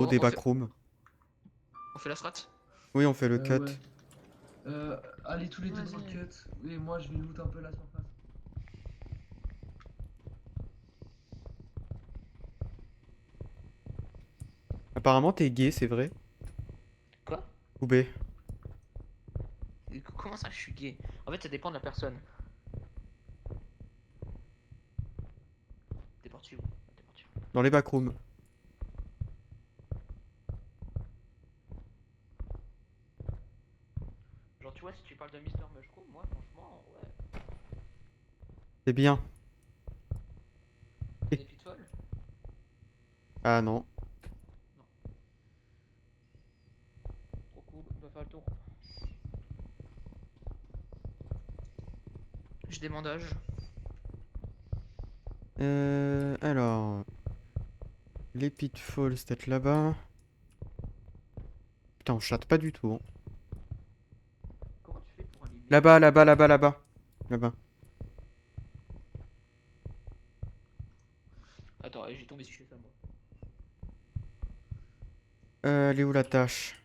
Au Bon, des backrooms. on fait la strat. Oui, on fait le cut. Ouais. Allez tous les deux dans le Vas-y. cut. Et moi je vais loot un peu la surface. Apparemment, t'es gay, c'est vrai? Quoi? Ou B? Comment ça, je suis gay? En fait, ça dépend de la personne. T'es parti où? T'es parti où? Dans les backrooms. Genre, tu vois, si tu parles de Mister Mushroom, moi, franchement, ouais. C'est bien. Des pitfalls? Ah non. Non. Trop cool, on va faire le tour. Je démandage. Alors... Les pitfalls, c'est peut-être là-bas. Putain, on chatte pas du tout. Hein. Comment tu fais pour aller Là-bas, là-bas, là-bas, là-bas. Là-bas. Attends, j'ai tombé sur ça, moi. Elle est où la tâche?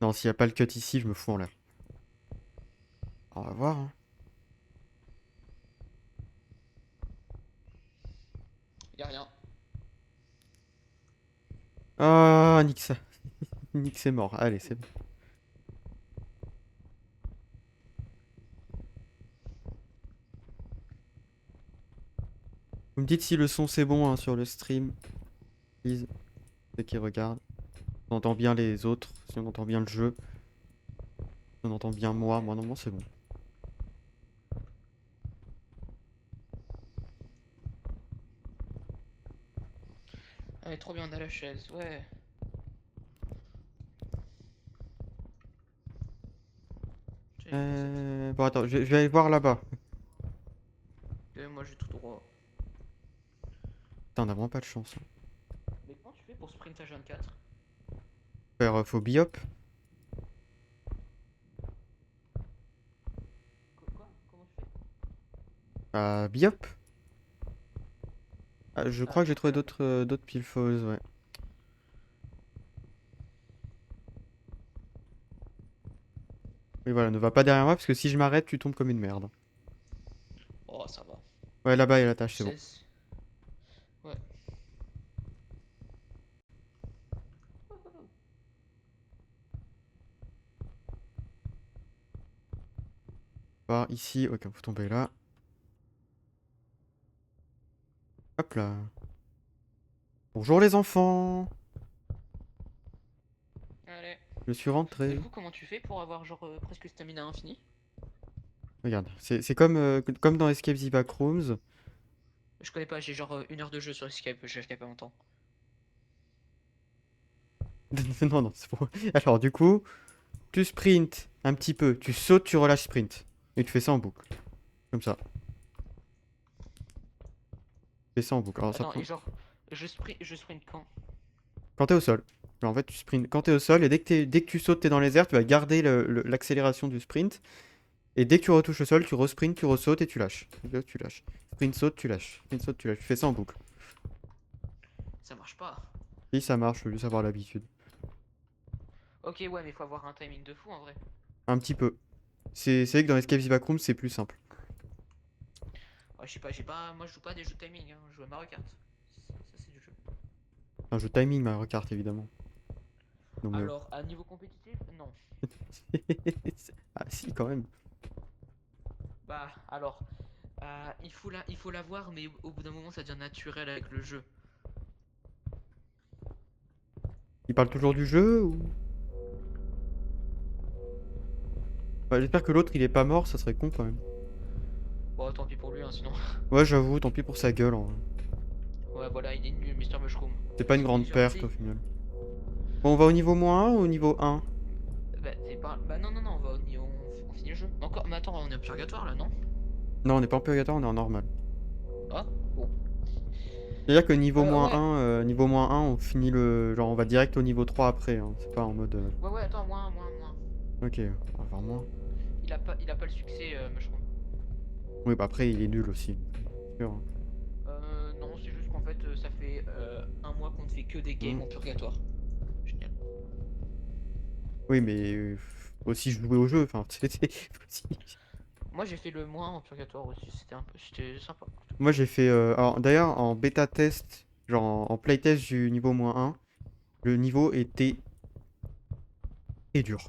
Non, s'il n'y a pas le cut ici, je me fous en l'air. On va voir. Hein. Y'a rien. Ah, Nick, ça. Nick, c'est mort. Allez, c'est bon. Vous me dites si le son c'est bon hein, sur le stream. Please. Ceux qui regardent. On entend bien les autres. Si on entend bien le jeu. Si on entend bien moi. Moi, normalement, c'est bon. Ah, mais trop bien, on a la chaise, ouais. Tiens, il est cassette. Bon, attends, je vais aller voir là-bas. Moi, j'ai tout droit. Putain, on a vraiment pas de chance. Hein. Mais comment tu fais pour sprint à 24? Faire faux biop. Quoi? Comment tu fais? Biop. Ah, je Ah, crois que j'ai trouvé là. d'autres pilfos, ouais. Oui, voilà, ne va pas derrière moi parce que si je m'arrête, tu tombes comme une merde. Oh, ça va. Ouais, là-bas, il y a la tâche, c'est bon. 16. Ouais. Voir ici, ok, faut tomber là. Hop là. Bonjour les enfants. Allez. Je suis Mais rentré. du coup, comment tu fais pour avoir genre presque stamina infini? Regarde, c'est comme dans Escape the Backrooms. Je connais pas, j'ai genre 1 heure de jeu sur Skype, je fais pas longtemps. Non, non, c'est bon. Alors, du coup, tu sprints un petit peu, tu sautes, tu relâches sprint. Et tu fais ça en boucle. Comme ça. Tu fais ça en boucle. Alors, ça Attends, prend... et genre, je sprint quand? Quand t'es au sol. Alors, en fait, tu sprints quand t'es au sol. Et dès que tu sautes, t'es dans les airs, tu vas garder l'accélération du sprint. Et dès que tu retouches le sol, tu resprints, tu ressautes et tu lâches. Et là, tu lâches. Sprint, saute, tu lâches. Sprint, saute, tu lâches. Tu fais ça en boucle. Ça marche pas. Si ça marche, faut juste avoir l'habitude. Ok, ouais, mais faut avoir un timing de fou en vrai. Un petit peu. C'est vrai que dans Escape the Backrooms, c'est plus simple. Ouais, je sais pas, moi je joue pas à des jeux de timing, hein, je joue à Mario Kart. Ça c'est du jeu. Un jeu timing, Mario Kart, évidemment. Donc, Alors, à niveau compétitif, non. ah si, quand même. Bah, alors, il faut l'avoir, mais au bout d'un moment ça devient naturel avec le jeu. Il parle toujours du jeu ou... Bah, j'espère que l'autre, il est pas mort, ça serait con quand même. Bon, tant pis pour lui, hein, sinon. Ouais, j'avoue, tant pis pour sa gueule. En vrai. Ouais, voilà, il est nul, Mister Mushroom. C'est pas une Et grande genre, tu perte sais, au final. Bon, on va au niveau -1 ou au niveau 1? bah, c'est pas. Bah, non, non, non, on finit le jeu. Encore, mais attends, on est en purgatoire là, non? Non, on n'est pas en purgatoire, on est en normal. Ah, bon. C'est-à-dire que niveau Ouais, niveau -1, on finit le... Genre, on va direct au niveau 3 après, hein. C'est pas en mode... ouais, attends, moins. Ok, on va voir moins. Il a pas le succès, Mushroom. Oui, bah après, il est nul aussi. C'est sûr, hein. Non, c'est juste qu'en fait, ça fait un mois qu'on ne fait que des games Mm. en purgatoire. Génial. Oui, mais faut aussi jouer au jeu. Enfin, Moi, j'ai fait le mois en purgatoire aussi. C'était sympa. Moi, j'ai fait. Alors, d'ailleurs, en bêta test, genre en playtest du niveau -1, le niveau était très dur.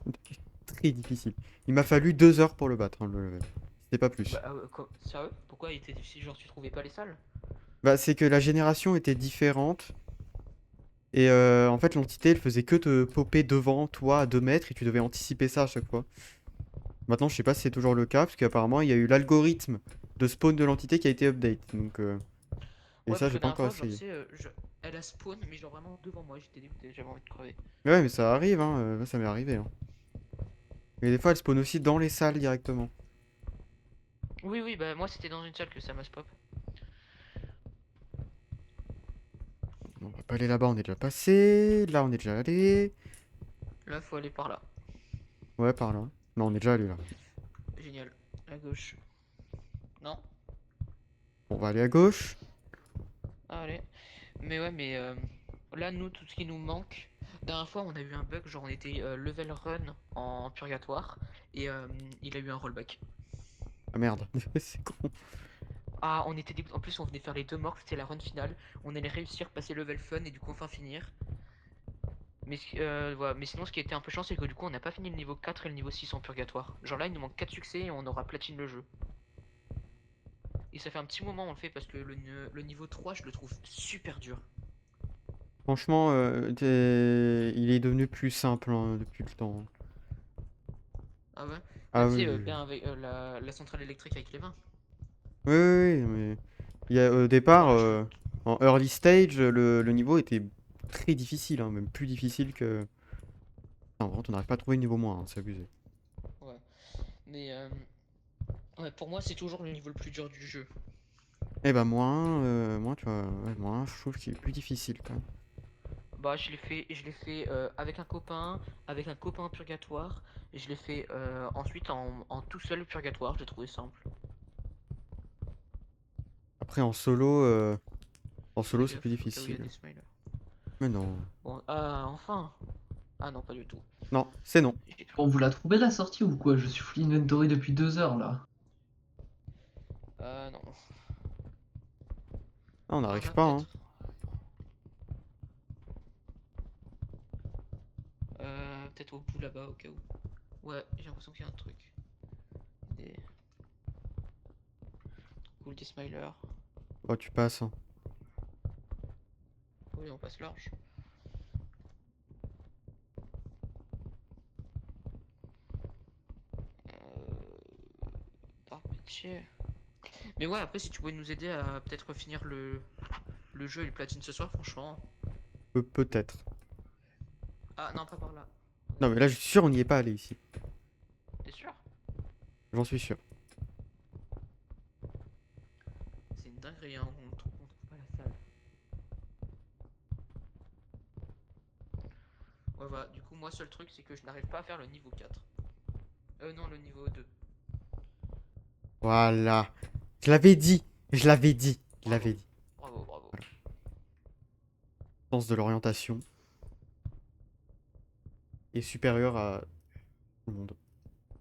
Très difficile. Il m'a fallu 2 heures pour le battre, hein, le level. C'était pas plus. Bah, sérieux? Pourquoi il était difficile? Genre, tu trouvais pas les salles? Bah, c'est que la génération était différente. Et en fait, l'entité, elle faisait que te popper devant toi à 2 mètres et tu devais anticiper ça à chaque fois. Maintenant, je sais pas si c'est toujours le cas, parce qu'apparemment, il y a eu l'algorithme de spawn de l'entité qui a été update. Donc, et Ouais, ça, parce que j'ai pas dernière encore fois, genre, tu essayé. sais, elle a spawn, mais genre vraiment devant moi. J'étais dégoûté, j'avais envie de crever. Mais ouais, mais ça arrive, hein. Moi, ça m'est arrivé, hein. Et des fois, elle spawn aussi dans les salles directement. Oui, oui, bah, moi, c'était dans une salle que ça m'a spop. On va pas aller là-bas, on est déjà passé. Là, on est déjà allé. Là, faut aller par là. Ouais, par là. Non, on est déjà allé là. Génial. À gauche. Non? On va aller à gauche. Ah, allez. Mais ouais, mais là, nous, tout ce qui nous manque. Dernière fois, on a eu un bug, genre on était level run en purgatoire et il a eu un rollback. Ah merde, c'est con. Ah, on était dégoûtés. En plus, on venait faire les deux morts, c'était la run finale. On allait réussir, passer level fun et du coup, enfin finir. Mais, voilà. Mais sinon, ce qui était un peu chiant, c'est que du coup, on n'a pas fini le niveau 4 et le niveau 6 en purgatoire. Genre là, il nous manque 4 succès et on aura platine le jeu. Et ça fait un petit moment, on le fait parce que le niveau 3, je le trouve super dur. Franchement, il est devenu plus simple hein, depuis le temps. Ah ouais? Bah, Ah tu oui, sais, oui, oui. bien avec la centrale électrique avec les vins. Oui, oui, oui, mais il y a, au départ, Voilà, en early stage, le niveau était très difficile, hein, même plus difficile que. Non, vraiment, on n'arrive pas à trouver le niveau moins, hein, c'est abusé. Ouais. Mais ouais, pour moi, c'est toujours le niveau le plus dur du jeu. Eh ben, moins, tu vois, ouais, moins, je trouve qu'il est plus difficile quand même. Bah, je l'ai fait avec un copain en purgatoire, et je l'ai fait ensuite en tout seul purgatoire, je l'ai trouvé simple. Après, en Fais solo, c'est plus gaffe, au cas où il y a difficile. des smileys. Mais non. Bon, enfin! Ah non, pas du tout. Non, c'est non. J'ai cru. Bon, vous la trouvez la sortie ou quoi? Je suis full inventory depuis 2 heures là. Non. Ah, on Par n'arrive là, pas, hein. peut-être. Peut-être au bout là-bas, au cas où. Ouais, j'ai l'impression qu'il y a un truc. Des... Cool, des smilers. Oh, tu passes, hein. Oui, on passe large. Par pitié. Mais ouais, après, si tu pouvais nous aider à peut-être finir le jeu et le platine ce soir, franchement. Peut-être. Ah non, pas par là. Non, mais là, je suis sûr, on n'y est pas allé ici. T'es sûr? J'en suis sûr. C'est une dinguerie, hein, on trouve pas la salle. Ouais, voilà, du coup, moi, seul truc, c'est que je n'arrive pas à faire le niveau 4. Non, le niveau 2. Voilà. Je l'avais dit. Je l'avais dit. Je Bravo, l'avais dit. bravo, bravo. Voilà. Sens de l'orientation est supérieur à tout le monde.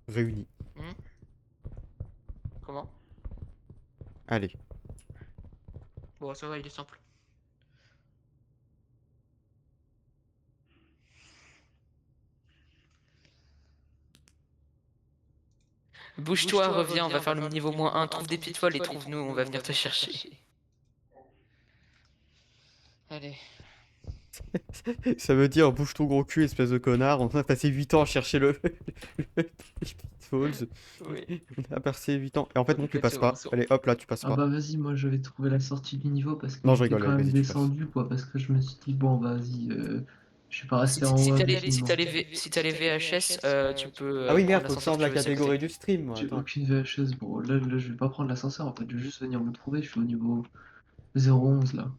Réuni. Hmm. Comment? Allez. Bon, ça va, il est simple. Bouge-toi, reviens, on va faire le niveau -1, trouve des pitfalls et trouve-nous, on va venir te chercher. Allez. Ça veut dire bouge ton gros cul, espèce de connard. On a passé 8 ans à chercher le Pitfalls. Oui. On a passé 8 ans. Et en fait, non, tu passes Exactement, pas. ça. Allez, hop là, tu passes Ah pas. bah vas-y, moi je vais trouver la sortie du niveau parce que Non, je j'étais rigole, quand allez, même vas-y, tu passes. descendu quoi, parce que je me suis dit bon vas-y, je vais pas Si, rester en si haut t'as les, avec une si t'as mort. les, si t'as les VHS, tu peux Ah oui, prendre merde, faut que je l'ascenseur change si la tu veux, c'est à catégorie côté. du stream, moi. J'ai Attends. aucune VHS, bon là je vais pas prendre l'ascenseur en fait, je vais juste venir me trouver, je suis au niveau 011 là.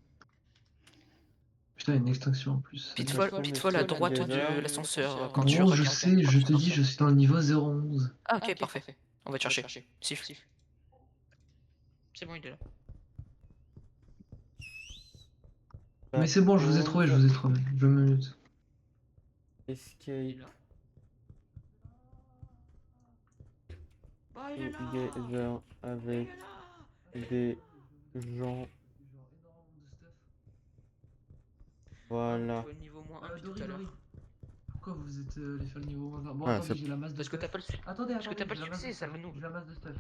Putain, il y a une extinction en plus. Pitfall à droite de l'ascenseur quand tu Gros, je regardes. sais, je te dis, je suis dans le niveau 011. Ah, ok, parfait. On va te chercher. Siffle. C'est bon, il est là. Mais c'est bon, je vous ai trouvé, je vous ai trouvé. Je me mute. Il est Escape là. Bah, il est là. together Il avec est là. des gens. Ah, mais Voilà. toi, le niveau moins 1 depuis tout Dory, à l'heure. Dory. Pourquoi vous êtes allé faire le niveau 1? Bon, Ah, attendez, c'est- j'ai la masse de Parce que stuff. t'as pas le succès. Attendez, Parce que t'as attendez, pas j'ai le la masse de succès, stuff. salve-nous. J'ai la masse de stuff.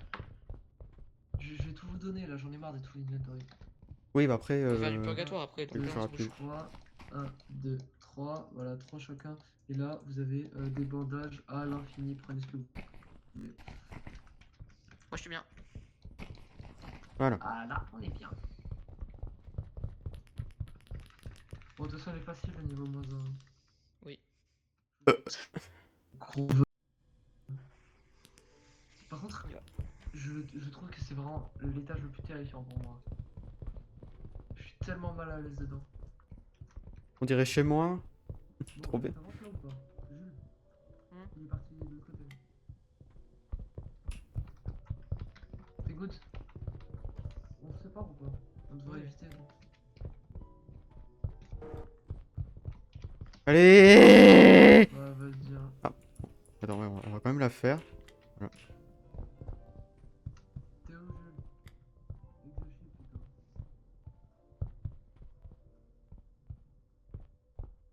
Je vais tout vous donner là, j'en ai marre d'être full inventory. Oui, bah après. On va faire du purgatoire après, donc oui, là, ça on aura se plus. bouge. 3, 1, 2, 3, voilà, 3 chacun. Et là, vous avez des bandages à l'infini, prenez ce que vous voulez. Moi, je suis bien. Voilà. Ah là, on est bien. Bon, de toute façon, elle est facile le niveau moins 1. Oui. Gros vœu. Par contre, Yeah. je trouve que c'est vraiment l'étage le plus terrifiant pour moi. Je suis tellement mal à l'aise dedans. On dirait chez moi. Bon, Trop bien. t'avances là ou pas? Jules, Hmm. il est parti de l'autre côté. T'es good? On se sépare ou pas? On devrait Oui. éviter. Allez! Ouais, vas-y. Hein. Attends, ouais, on va quand même la faire. T'es où, Jules? Exochip, putain.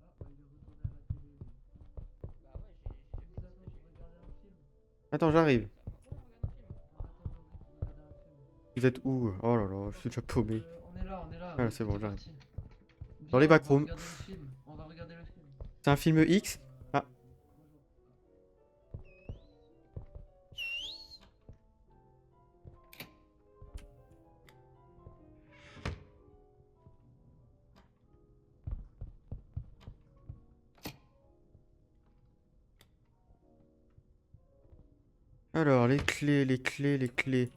Ah, bah il est retourné à la télé. Lui. Bah ouais, j'ai Vous attends, regardez un film. Attends, j'arrive. Ouais, on regarde un film. On attend Laurie pour regarder un film. Vous êtes où? Oh là là, je suis déjà paumé. On est là. Ah, Oui, c'est bon, t'es j'arrive. parti. Dans les Viens, backrooms. On va regarder le film. C'est un film X? Ah, alors, les clés, les clés, les clés.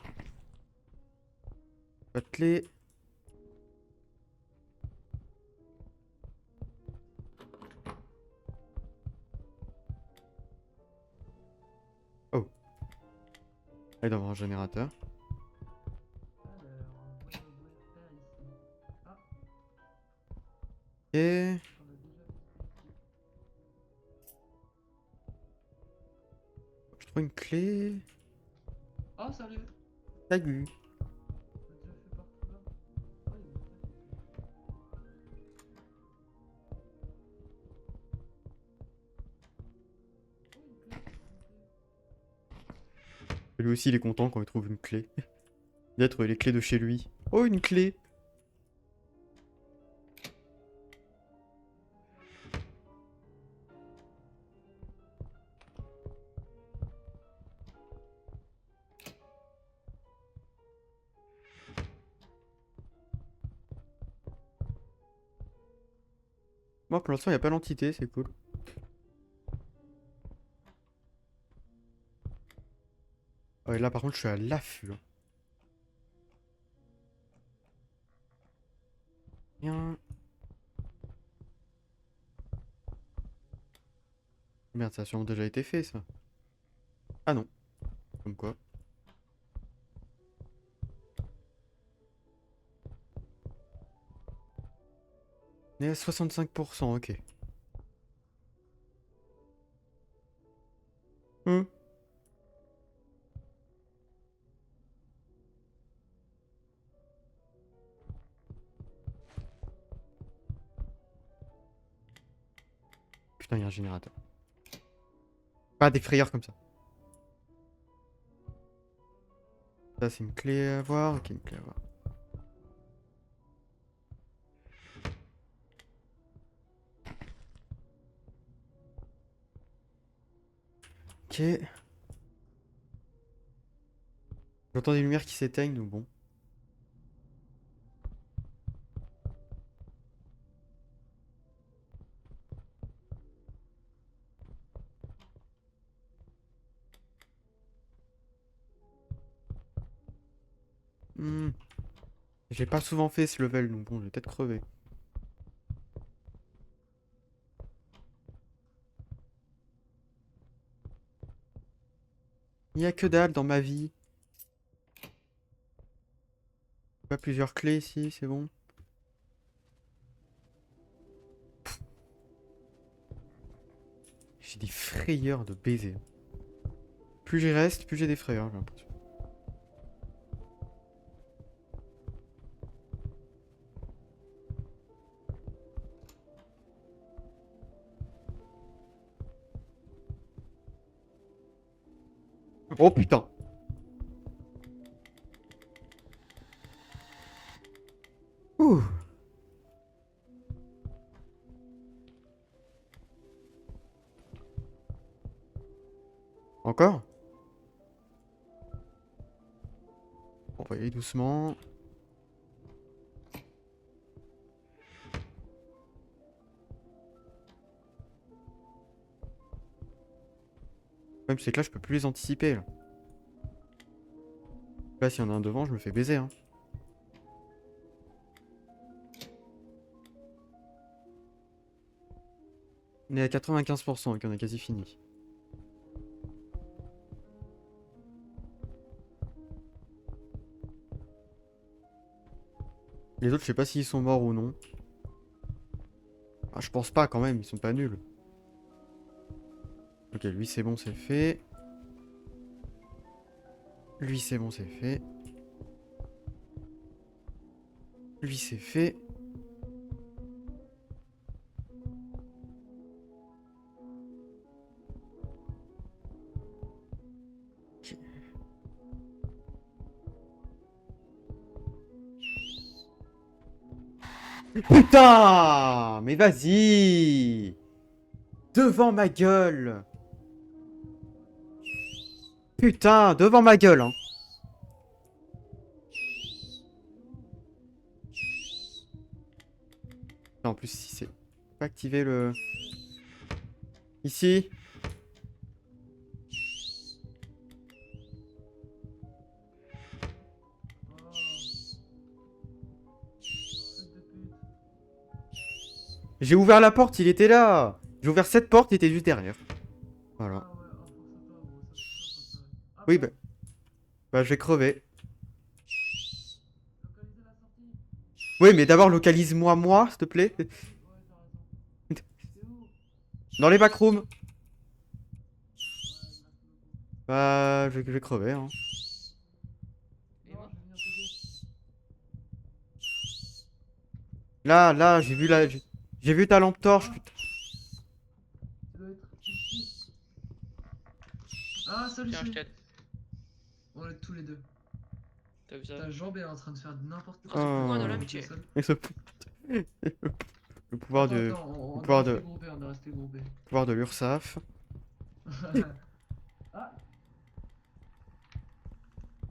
Pas de clés. Oh. Ah, il doit y avoir un générateur. Alors, voyons faire ici. Ah, Et... on a déjà fait Je trouve une clé. Oh, salut! Salut. On a déjà fait partout là. Oh, il y a une clé. Oh, une clé. Lui aussi, il est content quand il trouve une clé. D'être les clés de chez lui. Oh, une clé! Moi, pour l'instant, il n'y a pas l'entité, c'est cool. Ouais, là, par contre, je suis à l'affût. Hein. Rien. Merde, ça a sûrement déjà été fait, ça. Ah non. Comme quoi. On est à 65%, ok. Hmm. Putain, il y a un générateur. Pas des frayeurs comme ça. Ça, c'est une clé à voir. Ok, une clé à voir. Ok. J'entends des lumières qui s'éteignent, donc bon. Hmm. J'ai pas souvent fait ce level, donc bon, je vais peut-être crever. Il n'y a que dalle dans ma vie. Pas plusieurs clés ici, c'est bon. J'ai des frayeurs de baiser. Plus j'y reste, plus j'ai des frayeurs, j'ai l'impression. Oh putain! Ouh! Encore? On va y aller doucement. Le problème c'est que là je peux plus les anticiper là. Là s'il y en a un devant, je me fais baiser hein. On est à 95% et qu'on a quasi fini. Les autres, je sais pas s'ils sont morts ou non. Ah, je pense pas quand même, ils sont pas nuls. Ok, lui c'est bon, c'est fait. Lui c'est bon, c'est fait. Lui c'est fait. Ok. Putain! Mais vas-y! Devant ma gueule! Putain, devant ma gueule, hein! En plus, si c'est pas activer le... Ici. J'ai ouvert la porte, il était là! J'ai ouvert cette porte, il était juste derrière. Voilà. Oui, bah je vais crever. Oui, mais d'abord localise-moi, moi, s'il te plaît. Dans les backrooms. Bah, je vais crever, hein. Et moi Là, j'ai vu la... J'ai vu ta lampe torche, putain. Ça doit être ici. Ah, salut, Tiens, je salut. t'aide. On est tous les deux. T'as vu ça? Ta jambe est en train de faire n'importe Oh, c'est le pouvoir de Oh. l'amitié. Et ce- Le pouvoir Attends, de... attends, Le on est pouvoir resté de... groupés, on est resté groupés. Pouvoir de l'URSAF. Ah!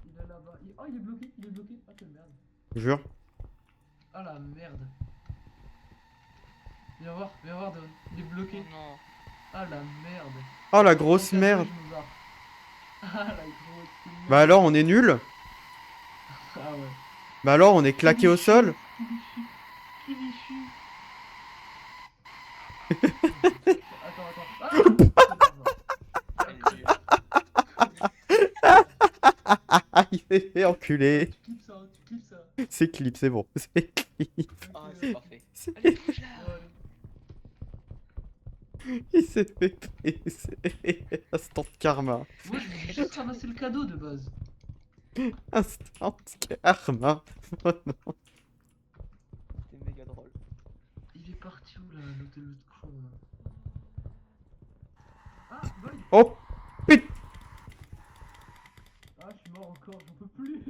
Il est là-bas. Oh, il est bloqué, il est bloqué. Ah, quelle merde. Jure. Ah, la merde. Viens voir, Don. Il est Oh bloqué. non. Ah, la merde. Oh, la grosse Bon, merde. je me barre. Ah, la grosse merde. Bah alors, on est nul. Ah ouais. Bah alors, on est claqué au sol. Kilichu. Attends. Ah! Ah, il s'est fait enculer. Tu clips ça, tu clips ça. C'est clip, c'est bon. C'est clip. Ah, c'est parfait. C'est- Allez, bouge là. Ouais. Il s'est fait baiser. Instant karma. Moi, je voulais juste ramasser le cadeau de base. Instant karma. Oh non. C'était méga drôle. Il est parti où là, l'hôtel de con là? Ah, Void. Oh putain. Ah, je suis mort encore, j'en peux plus.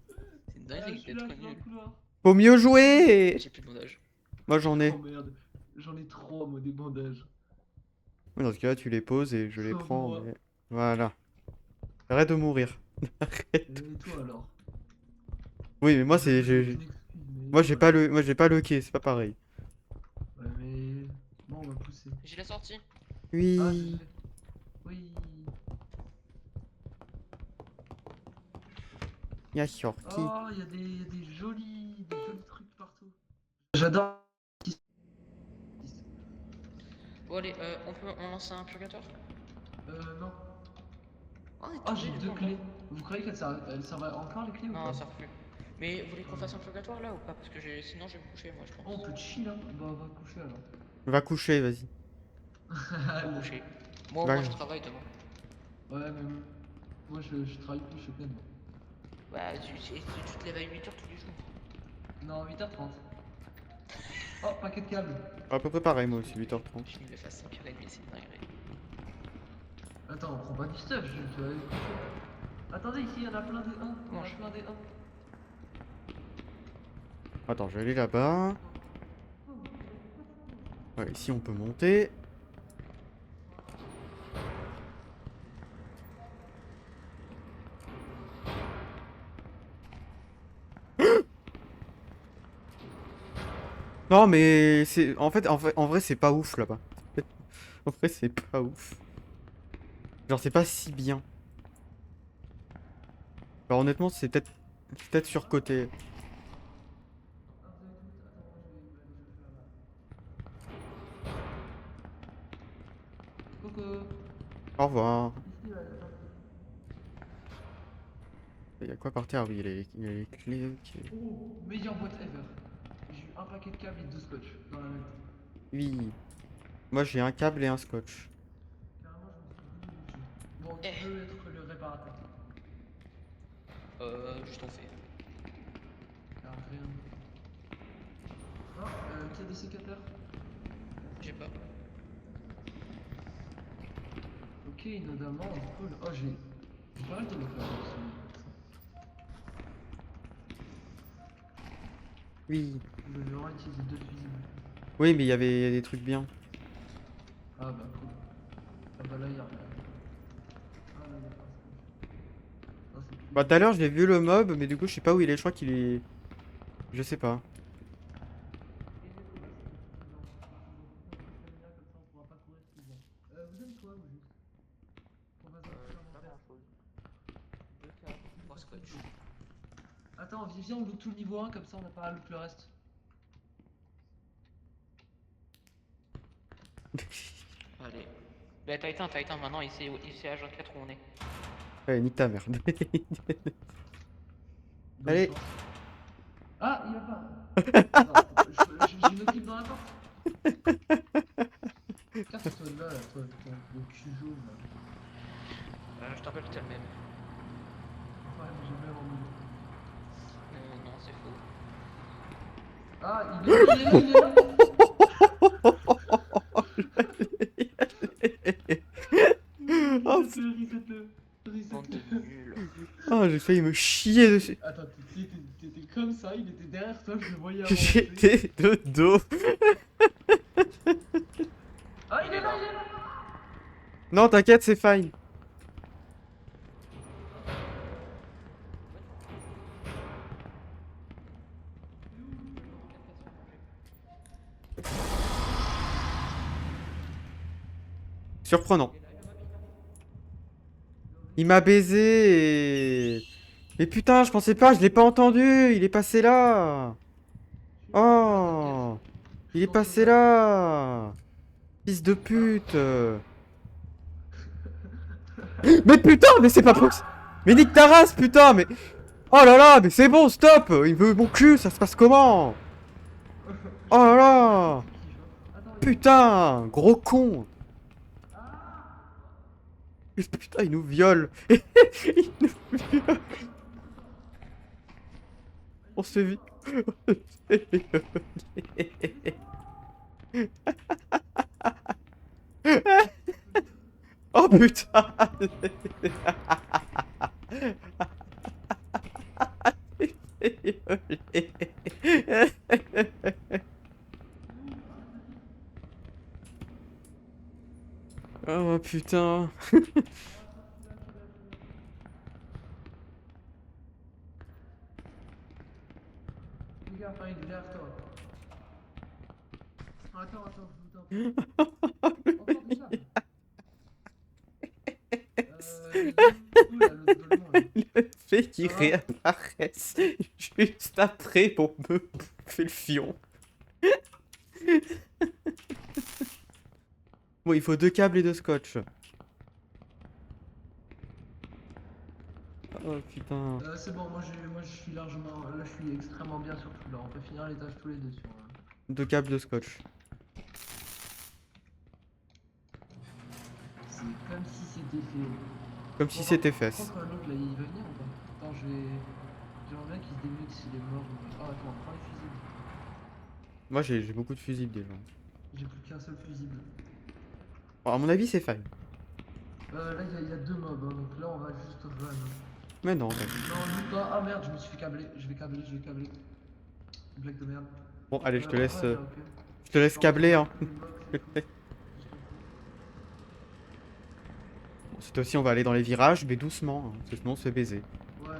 C'est une Ah, dinguerie je suis d'être là, je suis dans nul. le couloir. Faut mieux jouer. J'ai plus de bandage. Moi j'en ai. Oh merde, j'en ai 3 moi des bandages. Dans ce cas-là, tu les poses et je les prends. Sauve-moi. Mais... Voilà. Arrête de mourir. Et toi alors? Oui, mais moi c'est. Aucune excuse, mais Moi j'ai voilà. pas le. Moi j'ai pas le quai, c'est pas pareil. Ouais, mais. Bon, on va pousser. J'ai la sortie. Oui. Ah, je l'ai. Oui. Y'a sur qui? Oh, il y a des jolis trucs partout. J'adore. Bon, allez, on lance un purgatoire? Non. Oh, on est Ah, tombé j'ai du 2 monde, clés. là. Vous croyez qu'elles servent encore les clés ou Non, pas? ça refait. Mais vous voulez qu'on fasse un purgatoire là ou pas? Parce que sinon je vais me coucher moi je Oh, on pense. peut chill, hein. Bah, on va te coucher alors. Va coucher, vas-y. Faut coucher. Moi au Va. moins je travaille demain. Ouais, mais moi je travaille plus, je suis plein. Bah tu te lèves à 8h tous les jours. Non, 8h30. Oh, paquet de câbles. À peu près pareil, moi aussi, 8h30. Je me fasse 5h30, c'est une dinguerie. Attends, on prend pas du stuff, je vais aller coucher. Attendez, ici, il y en a plein des 1. Il y en a Mange. plein des 1. Attends, je vais aller là-bas. Ouais, ici on peut monter. Non mais c'est en vrai c'est pas ouf là-bas. En vrai c'est pas ouf. Genre c'est pas si bien. Alors honnêtement c'est peut-être surcoté. Coucou. Au revoir. Ici, ouais, attends. Il y a quoi par terre? Oui, il y a les clés, ok. Oh, meilleure boîte ever. J'ai eu un paquet de câbles et 2 scotch dans la même. Oui. Moi j'ai un câble et un scotch. Carrément, je me suis dit, bon, Eh. tu peux être le réparateur. Je t'en fais. Alors, rien. Oh, qui a des sécateurs? J'ai pas. Ok, une d'amande, cool. Oh, j'ai pas mal de mécaniques aussi. Oui. Je vais vraiment utiliser 2 fusibles. Oui mais il y avait des trucs bien. Ah bah cool. Ah bah là, il y a rien. Ah là, il y a pas ça. Ah, c'est plus. Bah tout à l'heure j'ai vu le mob mais du coup je sais pas où il est. Je crois qu'il est... Je sais pas. Vous avez quoi, au juste? Pour bazar Pas supplémentaire. grand chose. 2 câbles, 3 scotch. Attends, viens, on loot tout le niveau 1, comme ça on n'a pas à loot le reste. Allez. Bah t'as éteint maintenant, il sait H24 où on est. Ouais, nique ta merde. Bonne Allez. chance. Ah, il va pas. Attends, j'ai une équipe dans la porte. Casse-toi de là, toi, avec ton le cul jaune là. Je te rappelle que t'as le même. Ouais, mais j'ai même envie. Non, c'est faux. Ah, il est là. Oh, Reset-le. Bande de nuls. oh, j'ai failli me chier dessus. Attends, t'étais comme ça, il était derrière toi, je le voyais avancer. J'étais de dos. Ah, il est là. Non, t'inquiète, c'est fine. Surprenant. Il m'a baisé et... Mais putain, je pensais pas, je l'ai pas entendu. Il est passé là. Oh. Il est passé là. Fils de pute. Mais putain, mais c'est pas possible. Mais nique ta race, putain, mais... Oh là là, mais c'est bon, stop. Il veut mon cul, ça se passe comment? Oh là là. Putain, gros con. Putain, il nous viole. Il nous viole. On se vit. On se fait violer. Oh putain. Oh putain. Regarde, il est derrière toi. Attends, je vous t'en encore déjà. Le fait qu'il Ça va réapparaisse juste après pour me bouffer le fion. Bon, il faut 2 câbles et 2 scotch. Oh putain. C'est bon, moi je suis largement. Là, je suis extrêmement bien sur tout là. On peut finir l'étage tous les deux sur. 2 câbles de scotch. C'est comme si c'était fait. Comme si Bon, c'était par fesses. contre, l'autre là, il va venir ou pas? Attends, je vais. J'aimerais bien qu'il se démute s'il est mort. Ah, attends, on prend les fusibles. Moi j'ai beaucoup de fusibles déjà. J'ai plus qu'un seul fusible. Bon, à mon avis c'est fine. Là, il y a deux mobs, hein, donc là, on va juste run. Mais non, t'inquiète. Non, lui pas. Ah merde, je me suis fait câbler. Je vais câbler. Blague de merde. Bon, allez, On run là, ok. je te laisse Genre, on câbler, sauvegarde hein. tous les box et tout. Juste comme Bon, cette fois-ci, on va aller dans les virages, mais doucement, hein, parce que sinon on se fait baiser. ça. Ouais.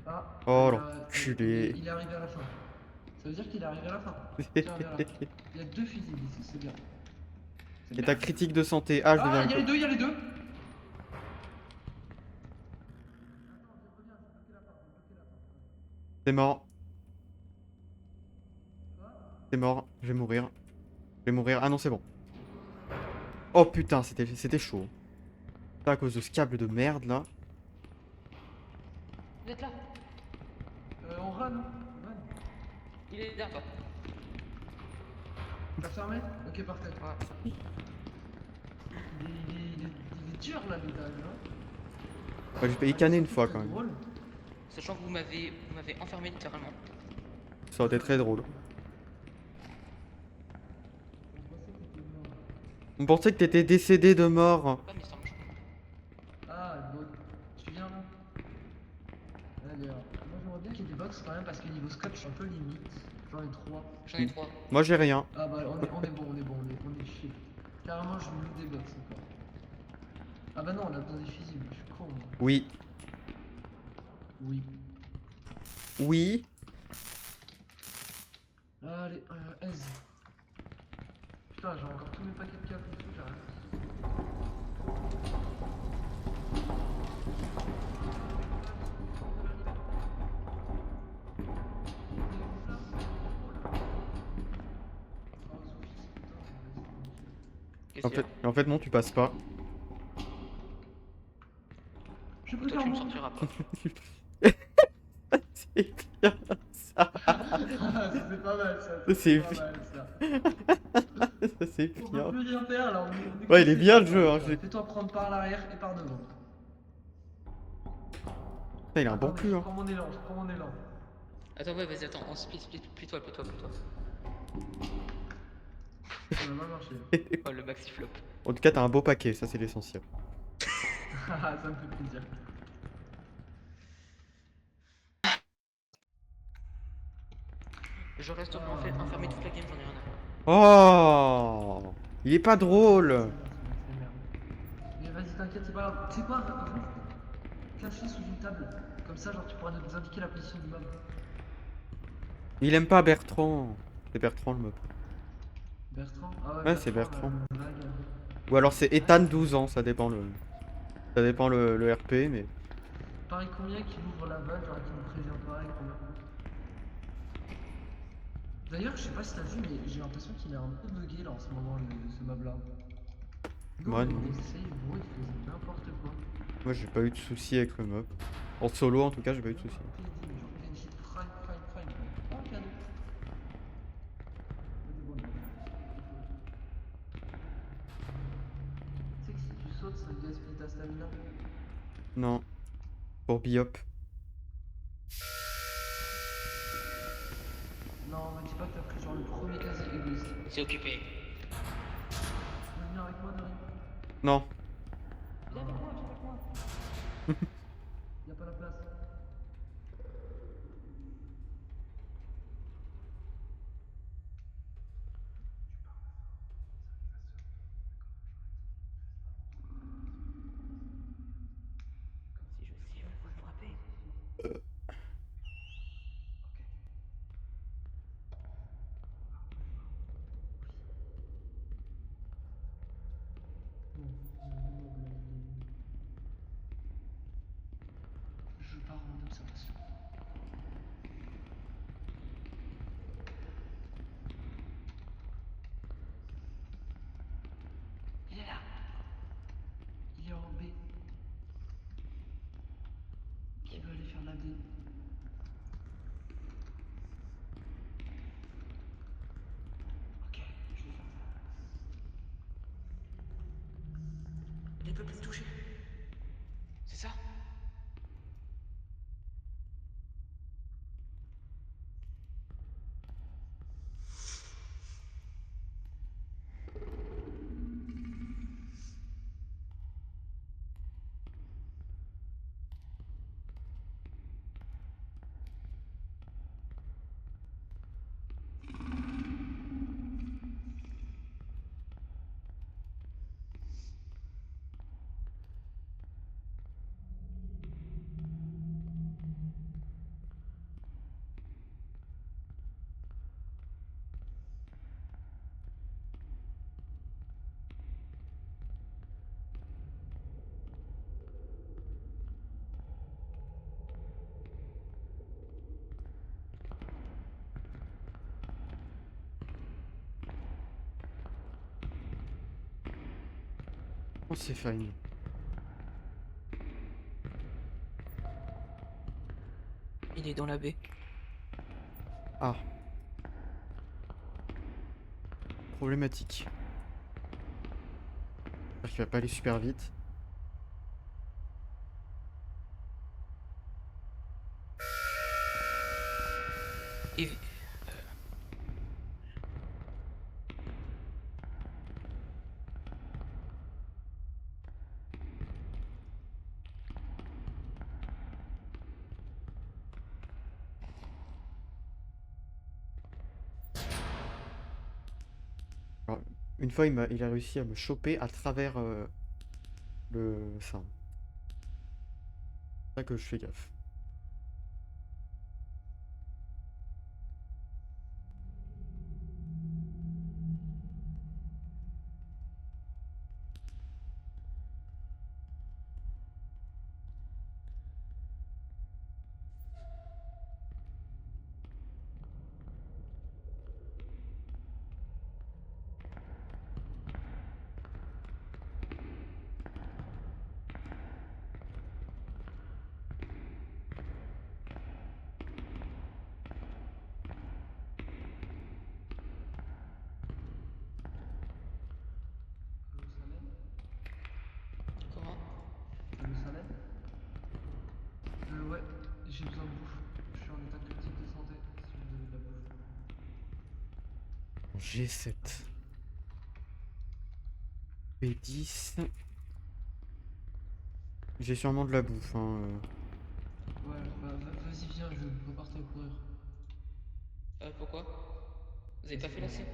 Ah, Oh l'enculé. il est arrivé à la fin. Ça veut dire qu'il est arrivé à la fin. Tiens, viens là. Il y a deux fusibles ici, c'est bien. C'est Et bien. ta critique de santé. Ah, je Ah, deviens il y a les deux, il y a les deux. C'est mort. C'est mort. Je vais mourir. Je vais mourir. Ah non, c'est bon. Oh putain, c'était chaud. Ça, à cause de ce câble de merde là. Vous êtes là? On run. Run. Il est là, pas. T'as fermé? Ok, parfait. Ouais. Il est dur là, l'étage. Hein. Ouais, j'ai failli Ah, canner c'est une fois très quand même. drôle. Sachant que vous m'avez enfermé littéralement. Ça aurait été très drôle. On pensait que t'étais décédé de mort. Pas, mais ça marche. Ah, bon, tu viens là? Allez, alors, moi j'aimerais bien qu'il y ait des box quand même parce que niveau scotch, je suis un peu limite. J'en ai trois. J'en ai 3. Moi, j'ai rien. Ah bah, on est bon, on est chill. Carrément, je me loue des box encore. Ah bah non, on a besoin des fusibles, je suis con. Moi. Oui. Oui. Oui. Allez, aise. Putain, j'ai encore tous mes paquets de câbles et tout, j'ai rien. Qu'est-ce qu'il y a? En fait, non, tu passes pas. Je peux Toi, faire tu me mon. sortiras pas. C'est bien ça. C'est pas mal ça. C'est pas bien. mal ça. Ça, c'est On bien. peut plus rien faire là, on est Ouais, il est coincé, bien le ça. jeu. Hein. Fais-toi prendre par l'arrière et par devant. Putain, il a un bon Attendez, cul. je Hein. prends mon élan, je prends mon élan. Attends, ouais, vas-y, attends, on split, plie-toi. Ça va pas marcher. Oh, le maxi flop. En tout cas, t'as un beau paquet. Ça, c'est l'essentiel. Ça me fait plaisir. Je reste enfermé toute la game, j'en ai rien à faire. Oh. Il est pas drôle. C'est merde. Mais vas-y, t'inquiète, c'est pas grave. C'est quoi? Caché sous une table. Comme ça, genre, tu pourras nous indiquer la position du mob. Il aime pas Bertrand. C'est Bertrand le mob. Bertrand? Ah Ouais, c'est Bertrand. le vague. Ou alors c'est Ethan 12 ans. Ça dépend le RP, mais. Pareil, combien qu'il ouvre la vanne, genre, qu'il nous prévient pareil, combien. D'ailleurs, je sais pas si t'as vu, mais j'ai l'impression qu'il est un peu bugué là en ce moment, ce mob là. Nous, Ouais, on non. essaye, gros, il faisait n'importe quoi. Moi, j'ai pas eu de soucis avec le mob. En solo, en tout cas, j'ai pas eu de soucis. PNJ, prime. Ah, cadeau. Tu sais que si tu sautes, ça gaspille ta stamina. Non. Pour Biop. Non, me dis pas que t'as pris genre le premier casier égoïste. C'est occupé. Tu veux venir avec moi, Nori? Non. Viens avec moi. Y'a pas la place. Si je veux le frapper. Bon, le mob là, il est. blindé. Ok, je vais faire ça. Il peut plus me toucher. C'est ça? Oh, c'est fine. Il est dans la baie. Ah. Problématique. J'espère qu'il va pas aller super vite. Et... Alors, une fois, il a réussi à me choper à travers le... ça. C'est ça que je fais gaffe. Comment? Le salaire? Ouais, j'ai besoin de bouffe. Je suis en état critique de santé, si vous avez de la bouffe. G7. P10. J'ai sûrement de la bouffe, hein. Ouais, bah vas-y, viens, je vais me préparer à courir. Pourquoi? Vous avez pas fait l'AC?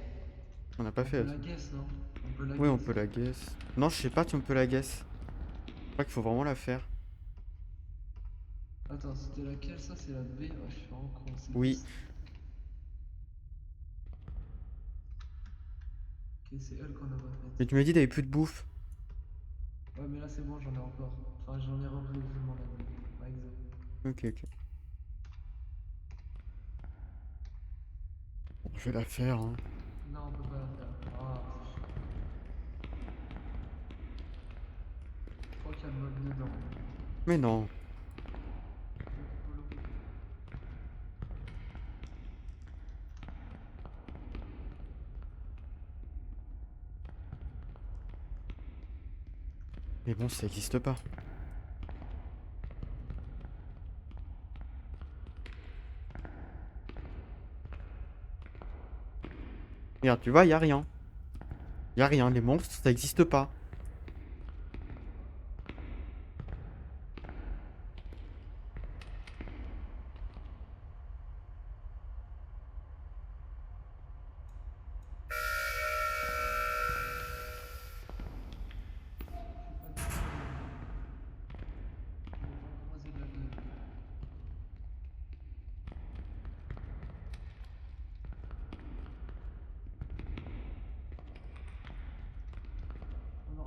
On n'a pas On fait peut la... la guess, non? On peut la Oui, on guess. peut la guess. Non, je sais pas si on peut la guess. Je crois qu'il faut vraiment la faire. Attends, c'était laquelle ça? C'est la B? Ouais, je suis vraiment con, c'est quoi Oui. ça? Ok, c'est elle qu'on a pas Mais faite. tu m'as dit t'avais plus de bouffe. Ouais, mais là c'est bon, j'en ai encore. Enfin, j'en ai repris, je m'en ai dit. Par exemple. Ok, ok. Bon, je vais la faire, hein. Non, on peut pas la faire. Ah, c'est chiant. Je crois qu'il y a le mode dedans. Mais non. Follow. Mais bon, ça existe pas. Regarde, tu vois, y a rien. Y a rien. Les monstres, ça existe pas. Je suis pas du tout. Je vais pas croiser de la vie. Non,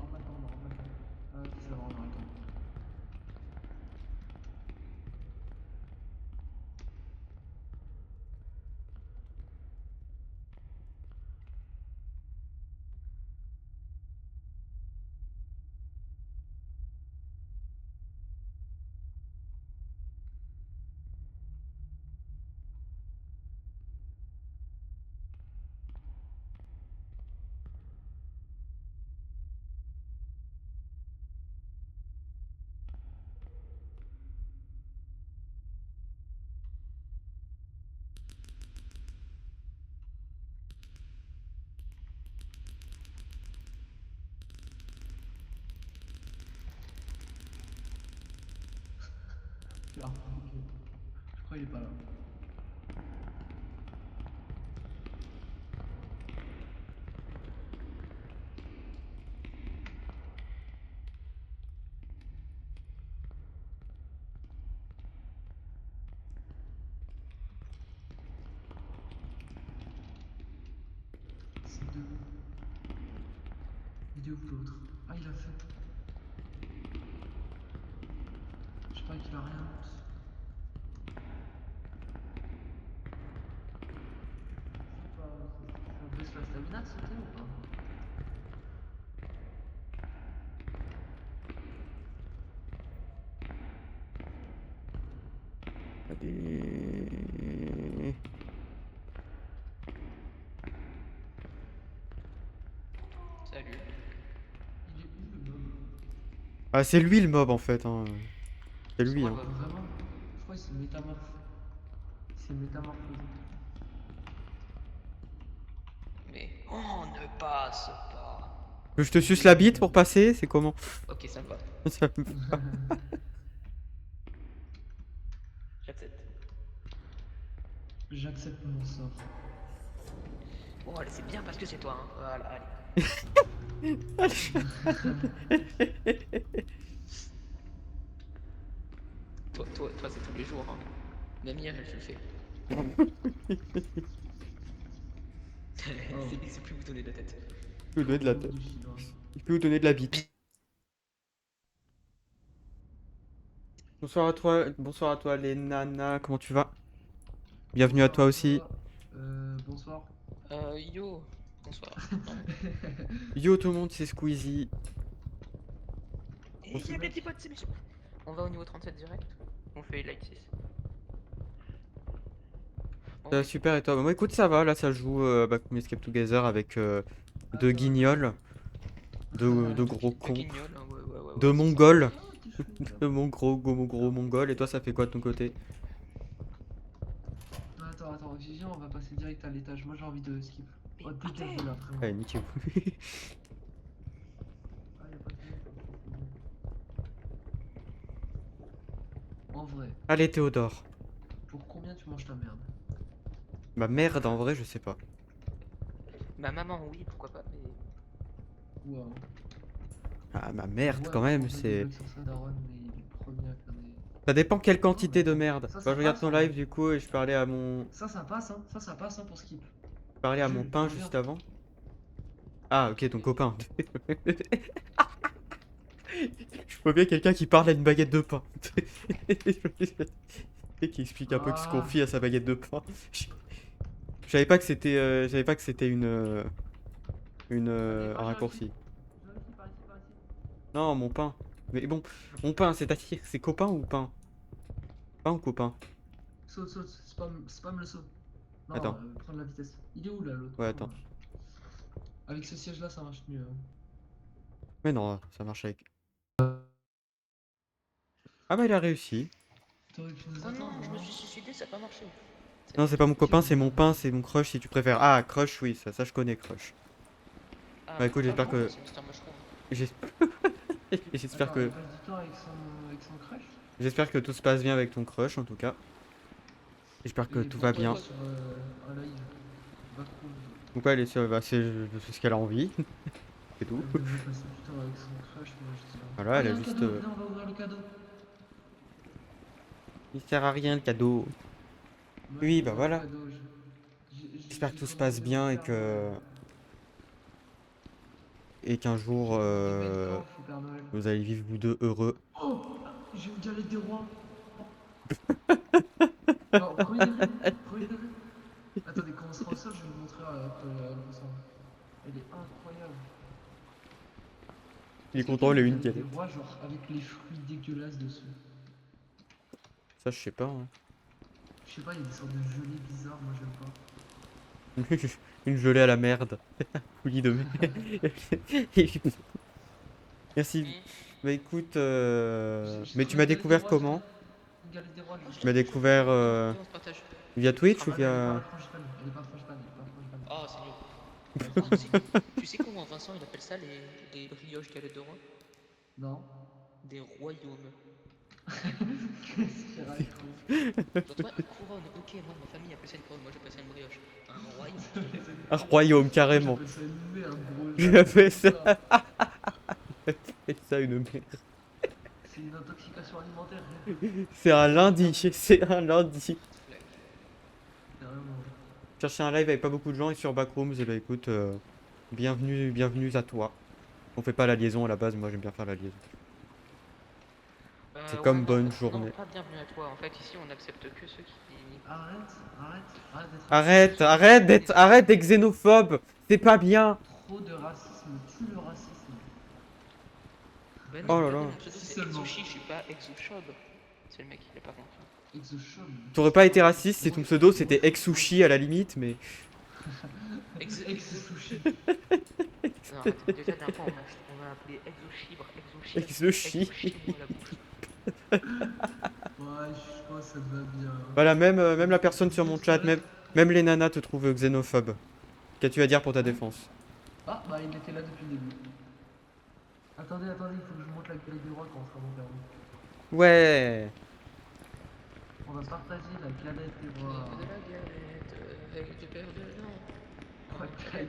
Ah, ok. Je crois qu'il est pas là. C'est deux. Il est où l'autre? Ah, il a fait. Je crois qu'il a rien. Ça baisse la stamina de sauter ou pas? Allez. Salut. Il est où le mob? Ah, c'est lui le mob en fait. Hein. C'est C'est lui. moi Hein. le mob. Vraiment? Je crois qu'il s'est métamorphosé. Il s'est métamorphosé. Mais on ne passe pas. Que je te suce la bite pour passer? C'est comment? Ok, sympa. Ça me- J'accepte. J'accepte mon sort. Bon, allez, c'est bien parce que c'est toi, hein. Voilà, allez. Toi, c'est tous les jours, hein. Même hier, je le fais. Oh. C'est plus vous donner de la tête. Je peux vous donner de la tête. Je peux vous donner de la bite. Bonsoir à toi les nanas, comment tu vas? Bienvenue à toi aussi. Bonsoir. Yo. Bonsoir. Yo tout le monde, c'est Squeezie. Et il y a mes petits potes, c'est méchant. On va au niveau 37 direct. On fait light 6. Bon, Super et toi? Bah, moi écoute ça va, là ça joue comme Escape Together avec deux guignols, deux gros de cons, guignol, hein, ouais, deux c'est ça. mongols, Oh, t'es chou, deux gros mongols. Et toi ça fait quoi de ton côté? Attends, Gigi, on va passer direct à l'étage. Moi j'ai envie de skip. Mais Oh, arrête. dégagez là, vraiment. Allez, niquez-vous. Ah, y a pas de fenêtre, hein, c'est bon. En vrai, Allez Théodore. pour combien tu manges ta merde? Bah merde en vrai je sais pas. Ma maman, oui, pourquoi pas, mais. Wow. Ah ma merde Ouais, quand on même fait des c'est... blagues sur ça, Daron, mais il est le premier à faire des. Ça dépend quelle Oh, quantité mais de attends. merde. Ça Moi je regarde passe, ton en live vrai. du coup et je parlais à mon... Ça passe, hein. Ça passe hein, pour skip. Je parlais à mon Jules, pain reviens. juste avant. Ah ok ton copain. Je vois bien quelqu'un qui parle à une baguette de pain. Et qui explique un peu que se Ah. confie à sa baguette de pain. Je savais pas que c'était un raccourci. Par ici. Non, mon pain. Mais bon, mon pain, c'est-à-dire, c'est copain ou pain? Pain ou copain? Saute, spam le saut. Non, Attends. prendre la vitesse. Il est où là l'autre? Ouais, attends. Avec ce siège là, ça marche mieux. Hein. Mais non, ça marche avec. Ah bah il a réussi. T'aurais pu nous Oh attendre. non, je me hein. suis suicidé, ça a pas marché. Non, c'est pas mon copain, c'est mon pain, c'est mon crush si tu préfères. Ah, crush, oui, ça je connais, crush. Ah, Bah écoute, j'espère que... c'est Mr. Mushroom. J'espère Attends, que... elle passe du temps avec son crush. J'espère que tout se passe bien avec ton crush en tout cas. J'espère que Et tout va pourquoi elle bien. est sur un live backroom. Donc ouais, elle est sur... bah, c'est ce qu'elle a envie. C'est tout. Elle devrait passer du temps avec son crush, moi je dis. Voilà, Ah, elle y a un juste... cadeau, viens, on va ouvrir le cadeau. Il sert à rien le cadeau. Moi, Oui, je bah veux voilà. le cadeau, J'espère que j'ai tout se passe commencé à bien et faire, que... Et qu'un jour, combien de temps, Père Noël? vous allez vivre vous deux heureux. Oh, j'ai eu dialogue des rois. Non, premier degré. Attendez, quand on sera au sol, je vais vous montrer à l'ensemble. Elle est incroyable. Il est Est-ce que content, il a eu une dialogue galette. des rois, genre avec les fruits dégueulasses dessus. Ça, je sais pas. Hein. Je sais pas, il y a des sortes de gelées bizarres, moi j'aime pas. Une gelée à la merde. Coulis de merde. Merci. Bah écoute, J'ai mais tu trouvé m'as une galette des découvert rois, comment? Une galette des rois, Tu m'as découvert On se partage. via Twitch ou Elle est pas via... la frangipane, elle est pas frangipane, elle est pas frangipane. Oh, c'est nul. Tu sais comment Vincent il appelle ça les brioches galettes de roi? Non. Des royaumes. Qu'est-ce qu'il raconte? Genre, toi, une couronne, ok, moi, ma famille appelle ça une couronne, moi j'appelle ça une brioche. Un royaume. Un royaume, carrément. J'appelle ça une merde, gros. J'appelle ça- C'est ça une merde. C'est une intoxication alimentaire, C'est un lundi, c'est un lundi. carrément. Chercher un live avec pas beaucoup de gens et sur Backrooms, et bah écoute, bienvenue à toi. On fait pas la liaison à la base, moi j'aime bien faire la liaison. C'est comme bonne journée. Non, pas bienvenue à toi. En fait, ici, on accepte que ceux qui. Arrête d'être Arrête d'être xénophobe. C'est pas bien. Trop de racisme tue le racisme. Ben Oh non, là là. mon pseudo, Si c'est seulement. Exouchi, je suis pas Exouchob. C'est le mec, il est pas compris. Exoshop. T'aurais pas été raciste si ton pseudo c'était Exouchi à la limite, mais. Ex-sushi. Non, arrête. Déjà, d'un fois, on m'a appelé Exouchibre, Exouchi. Exouchi. Exouchi, la bouche. Ouais, je pense que ça te va bien. Voilà, même la personne sur mon chat, même les nanas te trouvent xénophobe. Qu'as-tu à dire pour ta défense? Ah, bah il était là depuis le début. Attendez, il faut que je monte la galette des rois quand on sera mon permis. Ouais. On va partager la galette des rois. De la galette, avec du beurre dedans. Ouais, craque.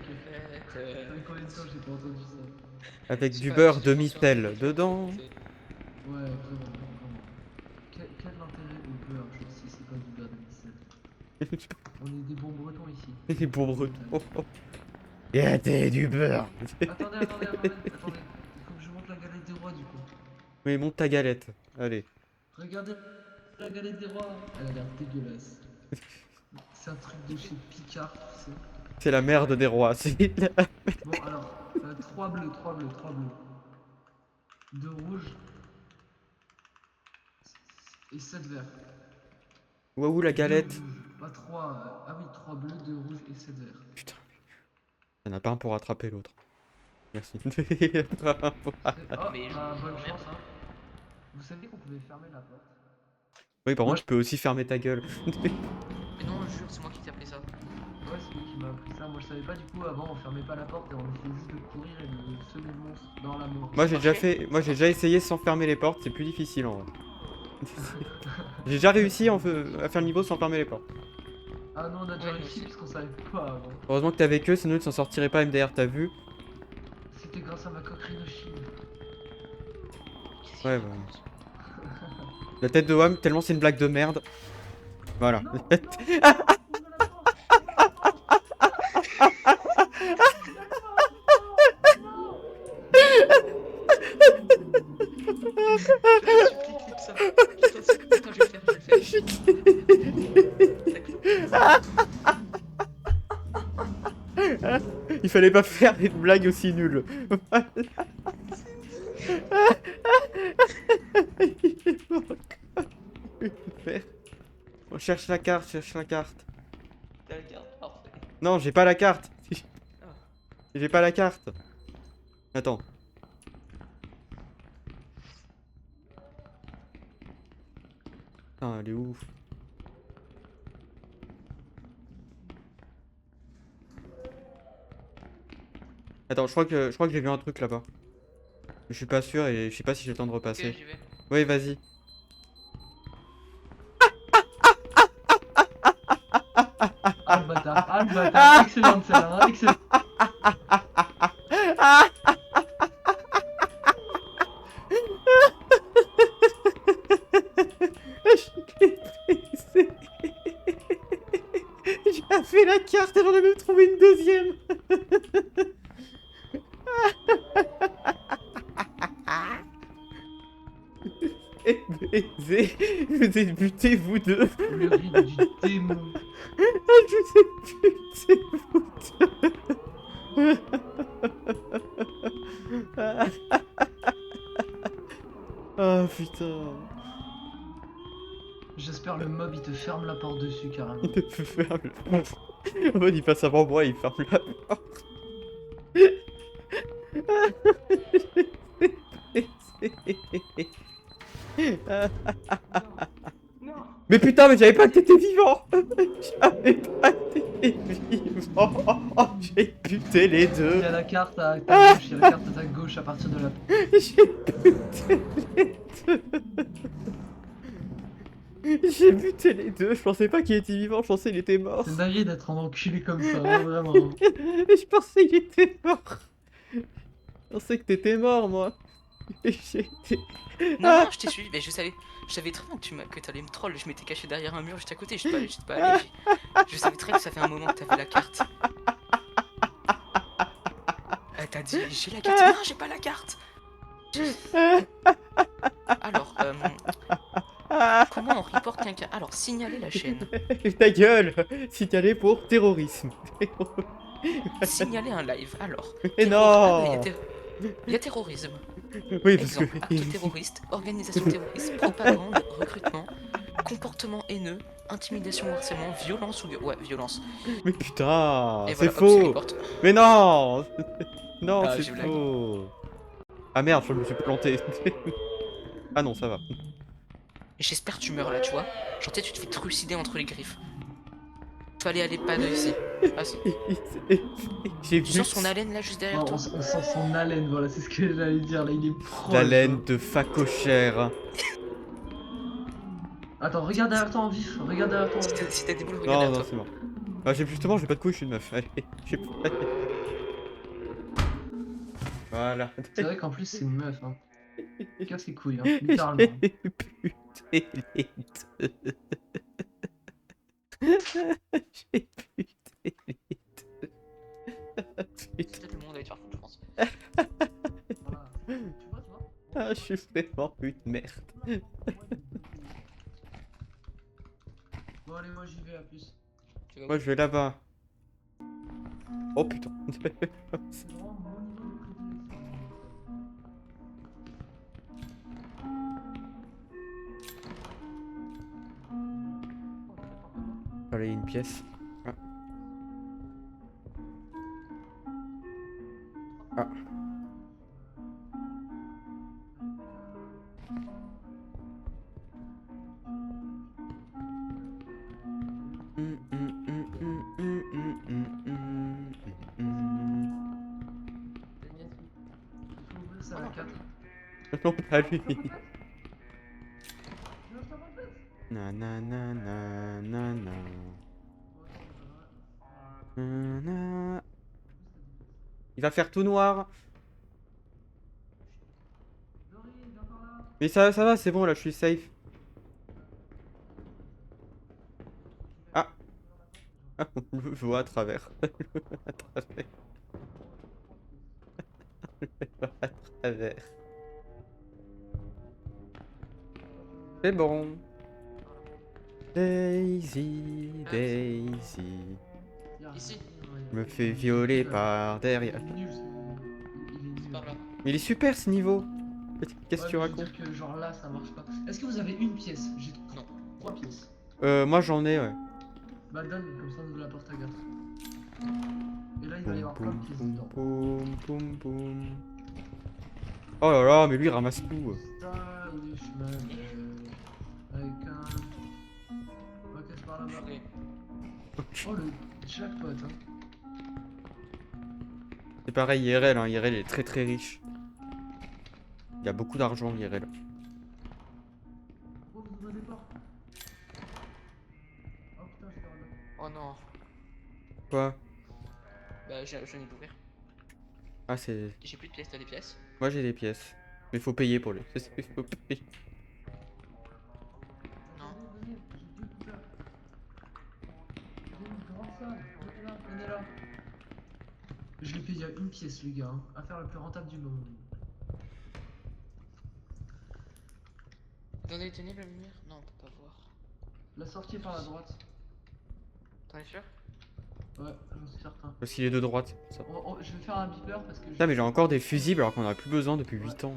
Ça fait combien de temps j'ai pas entendu ça? Avec C'est du pas- beurre c'est des demi-sel chansons, dedans. Ouais, vraiment. Quel intérêt au beurre si c'est pas du beurre de sel? On est des bons bretons ici. Les bons bretons. Et t'es du beurre. Attendez. Il faut que je monte la galette des rois du coup. Oui, monte ta galette. Allez. Regardez la galette des rois. Elle a l'air dégueulasse. C'est un truc de chez Picard, tu sais. C'est la merde des rois. Bon alors, 3 bleus. 2 rouges. Et 7 verts. Waouh, la galette. 2 rouges, pas 3. Ah oui, 3 bleus, 2 rouges et 7 verts. Putain. Il y en a pas un pour rattraper l'autre. Merci. Oh, Mais bonne chance hein. Vous saviez qu'on pouvait fermer la porte? Oui, par contre, tu peux aussi fermer ta gueule. Mais non, je jure, c'est moi qui t'ai appelé ça. Ouais, c'est lui qui m'a appris ça. Moi je savais pas du coup, avant on fermait pas la porte et on essayait juste de courir et de semer le monstre dans la mort. Moi, j'ai déjà essayé sans fermer les portes. C'est plus difficile en vrai. J'ai déjà réussi à faire le niveau sans fermer les portes. Ah non, on a déjà Ouais, réussi aussi. parce qu'on savait pas avant. Heureusement que t'es avec eux, sinon ils s'en sortiraient pas MDR, t'as vu? C'était grâce à ma coquerie de Chine. Qu'est-ce qu'il Ouais, raconte La tête de Wam, tellement c'est une blague de merde. Voilà. Non, ouvre la porte. ça. Attends, je vais le faire. Il fallait pas faire une blague aussi nulle. On cherche la carte, T'as la carte, parfait. Non, j'ai pas la carte. Ah. J'ai pas la carte. Attends. Putain, elle est ouf. Attends, je crois que j'ai vu un truc là-bas. Je suis pas sûr et je sais pas si j'ai le temps de Ok, repasser. j'y vais. Oui, vas-y. Ah le bâtard, excellente celle-là, hein, excellente. J'ai fait la carte et j'en ai même trouvé une deuxième. Et baiser, je vous ai buté vous deux. Le rythme du démon. Je vous ai buté vous deux. Ah putain. J'espère le mob il te ferme la porte dessus carrément. Il te fait faire le... En mode il passe avant moi, il ferme la porte. Non. Mais putain, mais j'avais pas que t'étais vivant. J'avais pas que t'étais vivant. Oh, j'ai buté les Il deux. y a la carte à ta gauche, il y a la carte à ta gauche à partir de la... J'ai buté les deux. J'ai buté les deux, je pensais pas qu'il était vivant, je pensais qu'il était mort. C'est dingue d'être un enculé comme ça, hein, vraiment. Je pensais qu'il était mort. Je pensais que t'étais mort, moi. J'ai été- Non, non, je t'ai suivi, mais je savais très bien que que t'allais me troll. Je m'étais caché derrière un mur juste à côté, j'étais pas allé. Je savais très bien que ça fait un moment que t'avais la carte. T'as dit, j'ai la carte. Non, j'ai pas la carte. Alors, comment on reporte quelqu'un? Alors, signaler la chaîne. Ta gueule. Signalé pour terrorisme. Signaler un live. Alors, Mais ah, non. il y a terrorisme. Oui, parce que... Exemple, acte terroriste, organisation terroriste, propagande, recrutement, comportement haineux, intimidation ou harcèlement, violence ou... Ouais, violence. Mais putain, Et c'est voilà, hop, c'est faux. report. Mais non. Non, Ah, c'est j'ai blague. faux. Ah merde, je me suis planté. Ah non, ça va. Et j'espère que tu meurs là, tu vois. Genre, tu sais, tu te fais trucider entre les griffes. Fallait aller pas de ici. Ah, si. J'ai Tu vu sens son haleine là, juste derrière Non, toi? on sent son haleine, voilà, c'est ce que j'allais dire, là, il est proche. la laine hein. de facochère. Attends, regarde derrière toi en vif, regarde derrière toi en vif. Si t'as des boules, regarde Non, derrière non, toi. c'est mort. Bah, justement, j'ai pas de couilles, je suis une meuf. Allez, j'ai pas... Voilà. C'est vrai qu'en plus, c'est une meuf, hein. Casse les couilles, hein, littéralement. J'ai buté les deux. J'ai buté les deux. C'est Putain. peut-être le moment d'aller te faire foutre, je pense. Voilà. Tu vois Ah, je suis vraiment une merde. Bon, allez, moi j'y vais, à plus. Tu vas où? Moi, je vais là-bas. Oh putain. C'est vraiment mon niveau de prédilection. Allez, une pièce. Ah. Ah. Il faut ouvrir ça à la 4. Non, pas lui. Non, je t'en parle pas. Nanana, nanana. Nanana. Il va faire tout noir. Dory, viens par là. Mais ça va, c'est bon, là, je suis safe. Ah, ah, on le voit à travers. À travers. On le voit à travers. C'est bon. Daisy, Daisy. Ici. Me fait violer par derrière. Il est nul, il est nul. Par là. Mais il est super ce niveau. Qu'est-ce que tu Ouais, mais je veux racontes? dire que genre là ça marche pas. Est-ce que vous avez une pièce? J'ai Non. 3 pièces. Moi j'en ai, ouais. Bah donne, comme ça on ouvre la porte à 4. Et là il va y Poum, avoir plein de poum, pièces poum, dedans. poum, poum, poum. Oh là là, mais lui il ramasse tout. Ça, il est chemin avec un... Ok, c'est par là-bas. Enfoiré. Oh le jackpot hein. C'est pareil, IRL, hein. IRL est très très riche. Il a beaucoup d'argent, IRL. Oh vous ouvrez des portes. Oh putain j'étais en bas. Oh non. Quoi? Bah, je viens d'ouvrir. Ah, c'est. J'ai plus de pièces, t'as des pièces? Moi j'ai des pièces. Mais faut payer pour les. Faut payer. Non. Venez, j'ai deux coupeurs. Venez, une grande salle. Venez là, venez là. Je l'ai payé à une pièce les gars, hein. Affaire la plus rentable du monde. Attendez, tenez la lumière? Non, on peut pas voir. La sortie est par la droite. T'en es sûr? Ouais, j'en suis certain. Parce qu'il est de droite. Ça. Je vais faire un beeper parce que Putain, mais j'ai encore des fusibles alors qu'on en a plus besoin depuis 8 ans.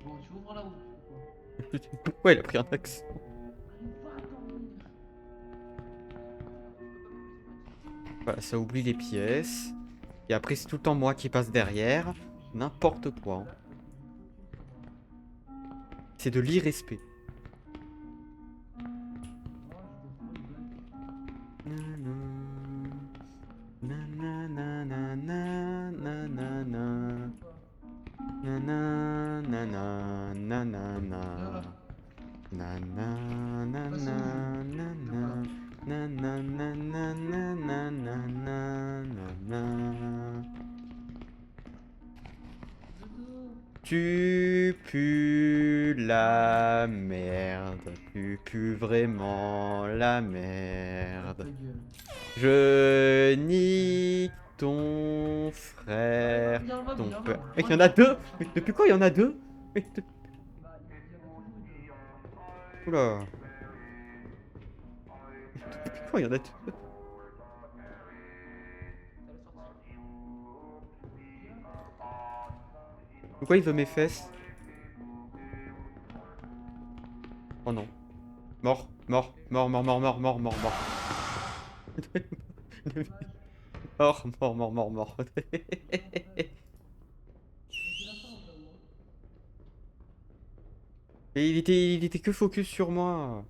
Bon, tu ouvres là ou quoi? Pourquoi il a pris un accent? Allez, va dormir. Voilà, ça oublie les pièces. Et après, c'est tout le temps moi qui passe derrière. N'importe quoi. Hein. C'est de l'irrespect. Nanana. Tu pues la merde. Tu pues vraiment la Ta merde. gueule. Je nique ton frère, Il y a un mob, ton il y a un père. mob. Mais il y en a deux. Mais depuis quand il y en a deux? Mais de- Bah, il y en a toujours eu deux. Oula. Depuis quand il y en a deux? Pourquoi il veut mes fesses? Oh non. Mort, mort, mort, mort, mort, mort, mort, mort, mort. Mort, mort, mort, mort, mort. Et il était que focus sur moi.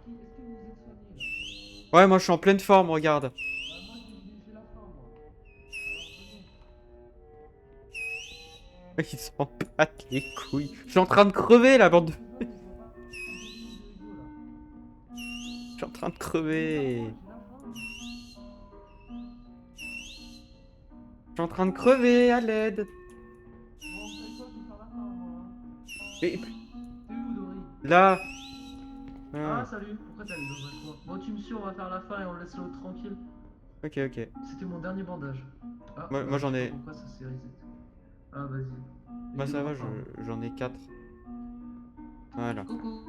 Est-ce que vous êtes soigné là? Ouais, moi je suis en pleine forme, regarde. Bah, moi j'ai la faim, moi. Alors venez. Il s'en battent les couilles. Je suis en train de crever la bande de... Je suis en train de crever. Je suis en train de crever, à l'aide. Mais T'es où, Dory? là. Ah, Ah, salut, pourquoi t'es allé dans un coin? Bon, tu me suis, on va faire la fin et on laisse l'autre tranquille. ok, ok. C'était mon dernier bandage. Ah, Moi, j'en je sais ai. pas pourquoi ça s'est reset. Ah, vas-y. Moi ça va, Aidez-moi, j'en ai 4. Voilà. Coucou.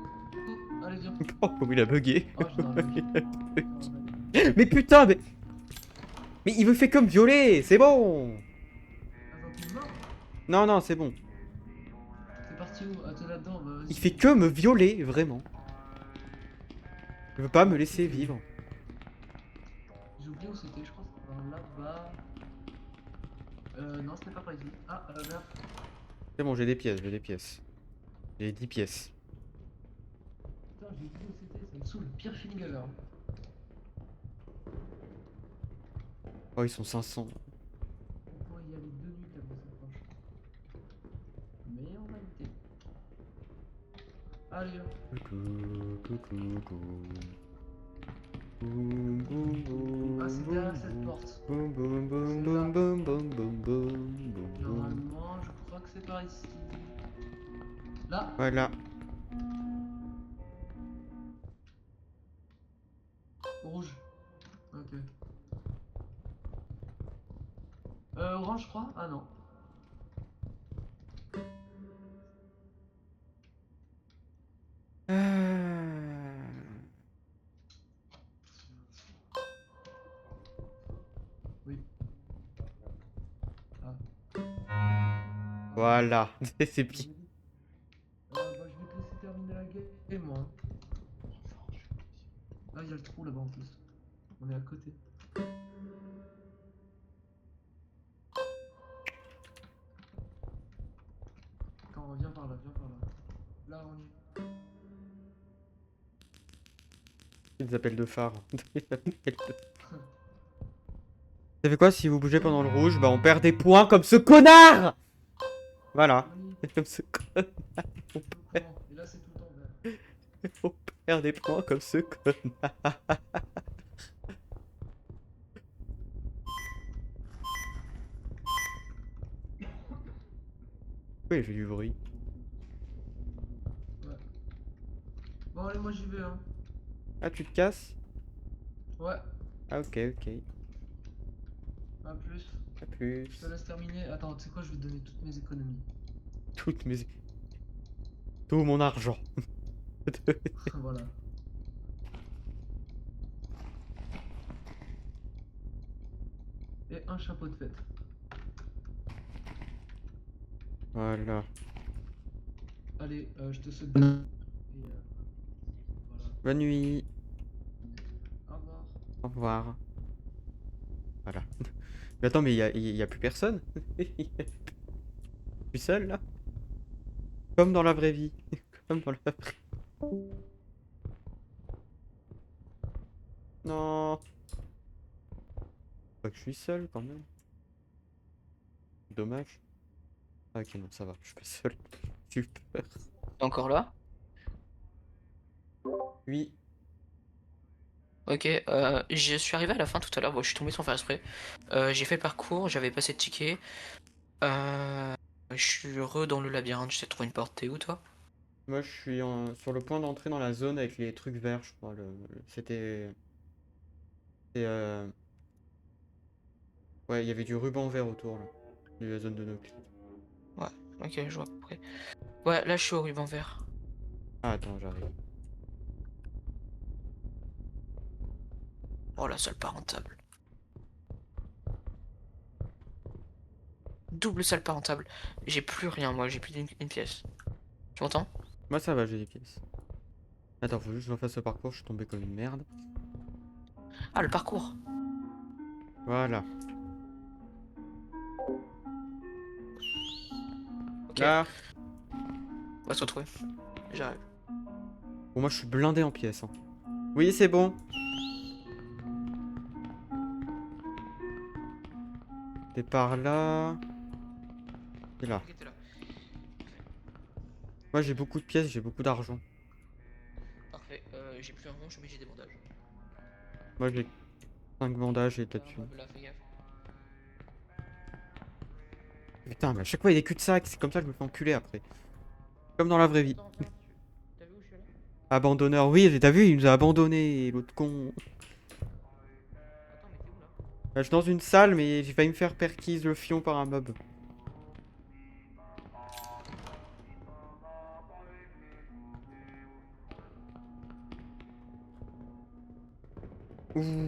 Allez, viens. Oh, comme il a bugué. Oh, je n'arrive Mais putain, mais. Mais il me fait comme violer, c'est bon. Attends, t'es mort? Non, non, c'est bon. T'es parti où? Ah, t'es là-dedans, bah vas-y. Il fait que me violer, vraiment. Il veut pas me laisser vivre. J'ai oublié où c'était, je crois que c'était par là-bas. Non, c'était pas par ici. Ah, merde. C'est bon, j'ai des pièces, j'ai des pièces. J'ai 10 pièces. Putain, j'ai oublié où c'était, ça me saoule. Pire feeling ever. Oh, ils sont 500. On pourrait y aller 2 nuits tellement c'est proche. Mais on va éviter. Allez, ah, c'est derrière cette porte. Boum boum boum boum boum boum boum boum boum. Normalement, je crois que c'est par ici. Là. Voilà. Rouge. Ok. Orange, je crois. Ah non. Oui. Ah. Voilà, c'est bien. Bah, je vais te laisser terminer la game, moi. Ah, il y a le trou là-bas en plus. On est à côté. Attends, viens par là, viens par là. Là, on y Des appels de phare. Ça fait quoi si vous bougez pendant le rouge? Bah on perd des points comme ce connard. Voilà. Oui, Comme ce connard. tout le temps. Et là, c'est tout le temps vert. On perd des points comme ce connard. Oui, il fait du bruit. Ouais. Bon, allez, moi j'y vais, hein. Ah, tu te casses? Ouais, Ah, ok, ok. à plus. À plus. Je te laisse terminer. Attends, tu sais quoi, je vais te donner toutes mes économies. Toutes mes... Tout mon argent. Voilà. Et un chapeau de fête. Voilà. Allez, je te souhaite bonne nuit. Et voilà. Bonne nuit. Au revoir. Au revoir. Voilà. Mais attends, mais y a plus personne? Je suis seul là? Comme dans la vraie vie. Comme dans la vraie... Non. Pas que je suis seul quand même. Dommage. Ah, ok, non, ça va, je suis pas seul. Super. T'es encore là? Oui. Ok, je suis arrivé à la fin tout à l'heure, bon, je suis tombé sans faire exprès. J'ai fait le parcours, j'avais pas assez de tickets. Je suis heureux dans le labyrinthe, j'essaie de trouver une porte. T'es où toi? Moi, je suis sur le point d'entrer dans la zone avec les trucs verts, je crois. C'était. C'est. Ouais, il y avait du ruban vert autour, là. De la zone de Nook. Ouais, ok, je vois à peu près. Ouais, là je suis au ruban vert. Ah, attends, j'arrive. Oh, la salle pas rentable. Double salle pas rentable. J'ai plus rien, moi, j'ai plus d'une pièce. Tu m'entends? Moi, ça va, j'ai des pièces. Attends, faut juste que je refasse ce parcours, je suis tombé comme une merde. Ah, le parcours. Voilà. Ok, Là. on va se retrouver. J'arrive. Bon, moi, je suis blindé en pièces, hein. Oui, c'est bon. T'es par là. T'es là. Ok, t'es là. Moi, j'ai beaucoup de pièces, j'ai beaucoup d'argent. Parfait, j'ai plus un manche, mais j'ai des bandages. Moi, j'ai 5 bandages et de T'as la un thune. mob là, fais gaffe. Putain, mais à chaque fois, il y a des cul-de-sac. C'est comme ça que je me fais enculer après. Comme dans la vraie vie. Attends, t'as vu où je suis allé? Abandonneur. Oui, t'as vu, il nous a abandonnés, l'autre con. Attends, mais t'es où là? Bah, je suis dans une salle, mais j'ai failli me faire perquise le fion par un mob. Ouh.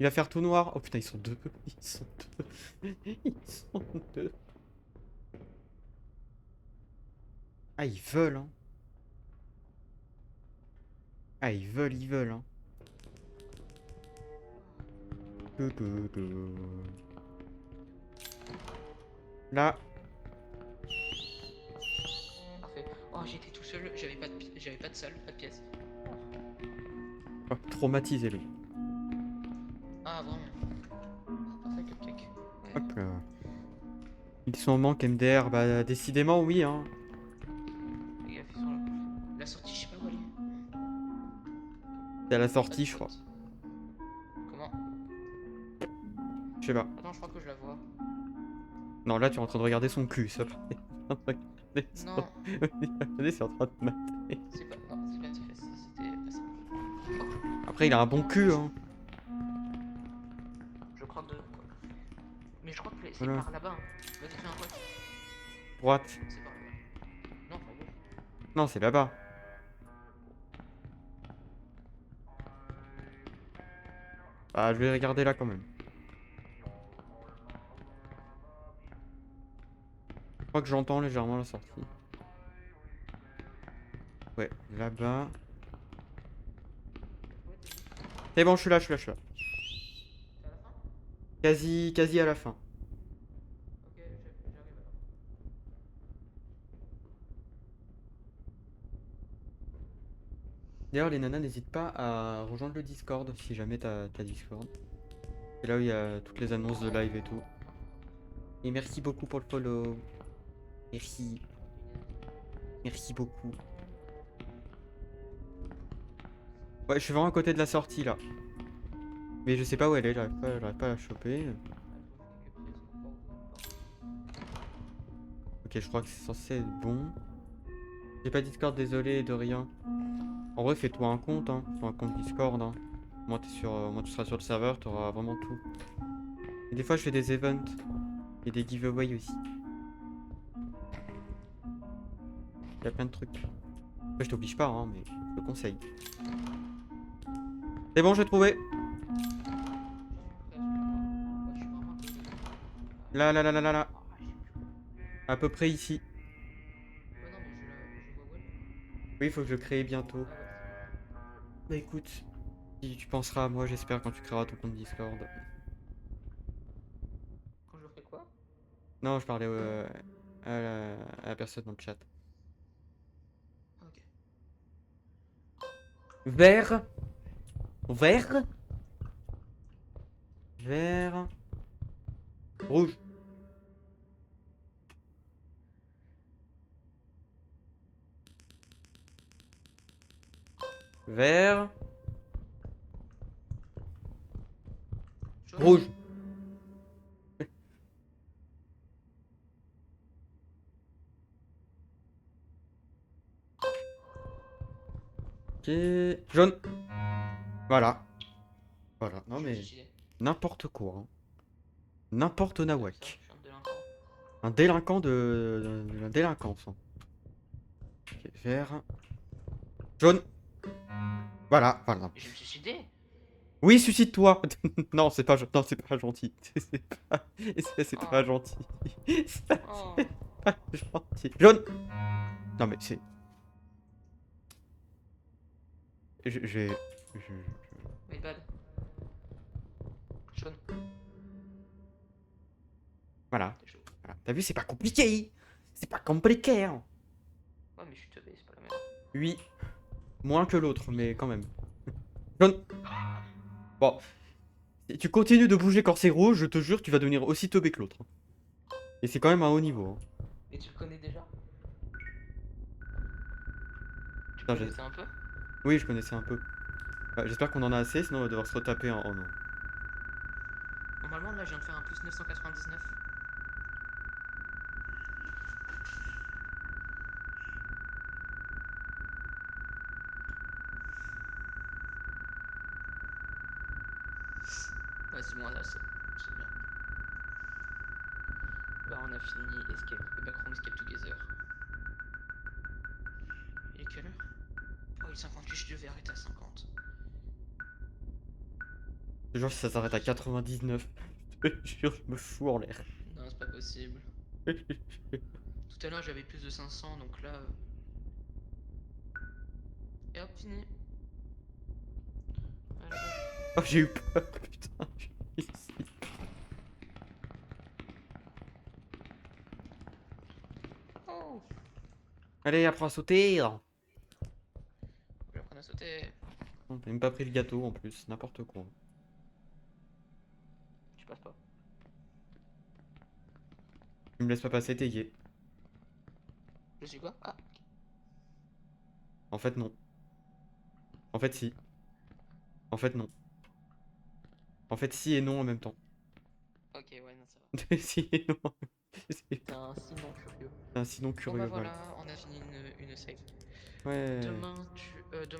Il va faire tout noir. Oh putain, ils sont deux. Ils sont deux. Ils sont deux. Ah, ils veulent, hein. Ah, ils veulent, hein. Tou, tou, tou. Là. Parfait. Oh, j'étais tout seul, j'avais pas de salle, pas de pièce. Oh, traumatisé, lui. Ah, vraiment. Parfait, cupcake. Ouais. Hop là. Ils sont en manque MDR. Bah, décidément, oui, hein. Fais gaffe, ils sont là. La sortie, je sais pas où elle est. C'est à la Pas de sortie, je crois. pote. Comment? Je sais pas. Attends, je crois que je la vois. Non, là, tu es en train de regarder son cul, ça. Non, Regardez, c'est en train de mater. c'est pas. Non, c'est pas tes fesses, c'était pas ça. Après, il a un bon cul, hein. Je crois que. Mais je crois que c'est Voilà. par là-bas. Hein. Vas-y, fais un droite. Droite. C'est par là-bas. Non, pas gauche. Non, c'est là-bas. Ah, je vais regarder là quand même. Je crois que j'entends légèrement la sortie. Ouais, là-bas. C'est bon, je suis là, je suis là, je suis là. C'est à la fin? Quasi à la fin. Ok, j'arrive alors. D'ailleurs, les nanas, n'hésite pas à rejoindre le Discord si jamais t'as Discord. C'est là où il y a toutes les annonces de live et tout. Et merci beaucoup pour le follow. Merci. Merci beaucoup. Ouais, je suis vraiment à côté de la sortie là. Mais je sais pas où elle est, j'arrive pas à la choper. Ok, je crois que c'est censé être bon. J'ai pas Discord, désolé, de rien. En vrai, fais-toi un compte, hein. Fais-toi un compte Discord, hein. Moi, moi, tu seras sur le serveur, t'auras vraiment tout. Et des fois, je fais des events. Et des giveaways aussi. Il y a plein de trucs. Après, je t'oblige pas, hein, mais je te conseille. C'est bon, j'ai trouvé. Là, là, là, là, là, là. À peu près ici. Ouais, non, mais je vois où elle est. Oui, il faut que je crée bientôt. Ah, ouais. Bah écoute, si tu penseras à moi, j'espère, quand tu créeras ton compte Discord. Quand je ferai quoi? Non, je parlais à la personne dans le chat. Ah, ok. Vert. Vert. Vert. Rouge. Vert. Jaune. Rouge. Ok. Jaune. Voilà. Voilà. Non Je me mais suis suicidé. n'importe quoi. Hein. N'importe Comme ça, nawak. je suis un délinquant. Un délinquant de la délinquance. Hein. Ok, vert. Jaune. Voilà. Voilà. Et je me suis suicidé. Oui, suicide-toi. Non, c'est pas, non, c'est pas gentil. C'est pas Oh. gentil. Oh. C'est pas gentil. Jaune. Non mais c'est. J'ai. My bad. Jaune. Voilà. T'es chaud. Voilà. T'as vu, c'est pas compliqué. C'est pas compliqué. Hein. Ouais, mais je suis teubé, c'est pas la merde. Oui. Moins que l'autre, mais quand même. Jaune. Bon. Si tu continues de bouger quand c'est rouge, je te jure, tu vas devenir aussi teubé que l'autre. Et c'est quand même à haut niveau. Hein. Et tu le connais déjà? Tu Putain, connaissais un peu? oui, je connaissais un peu. J'espère qu'on en a assez, sinon on va devoir se retaper en. Oh non. Normalement, là, je viens de faire un plus 999. Ouais, c'est bon, là, c'est bien. Bah, on a fini Backrooms Escape Together. Il est quelle heure? Oh, il est 58, je devais arrêter à 50. Genre, si ça s'arrête à 99, je te jure, je me fous en l'air. Non, c'est pas possible. Tout à l'heure, j'avais plus de 500, donc là. Et hop, fini. Allez, Oh, j'ai eu peur, putain. Je suis ici. oh! Allez, apprends à sauter. Je vais apprendre à sauter. On t'a même pas pris le gâteau en plus, n'importe quoi. Tu passes pas. Tu me laisses pas passer, t'es gay. Je suis quoi? Ah, En fait, non. En fait, si. En fait, non. En fait, si et non en même temps. ok, ouais, non, ça va. Si et non. C'est T'es un sinon curieux. un sinon Bon, bah curieux, voilà, voilà. on a fini une save. Ouais. Demain,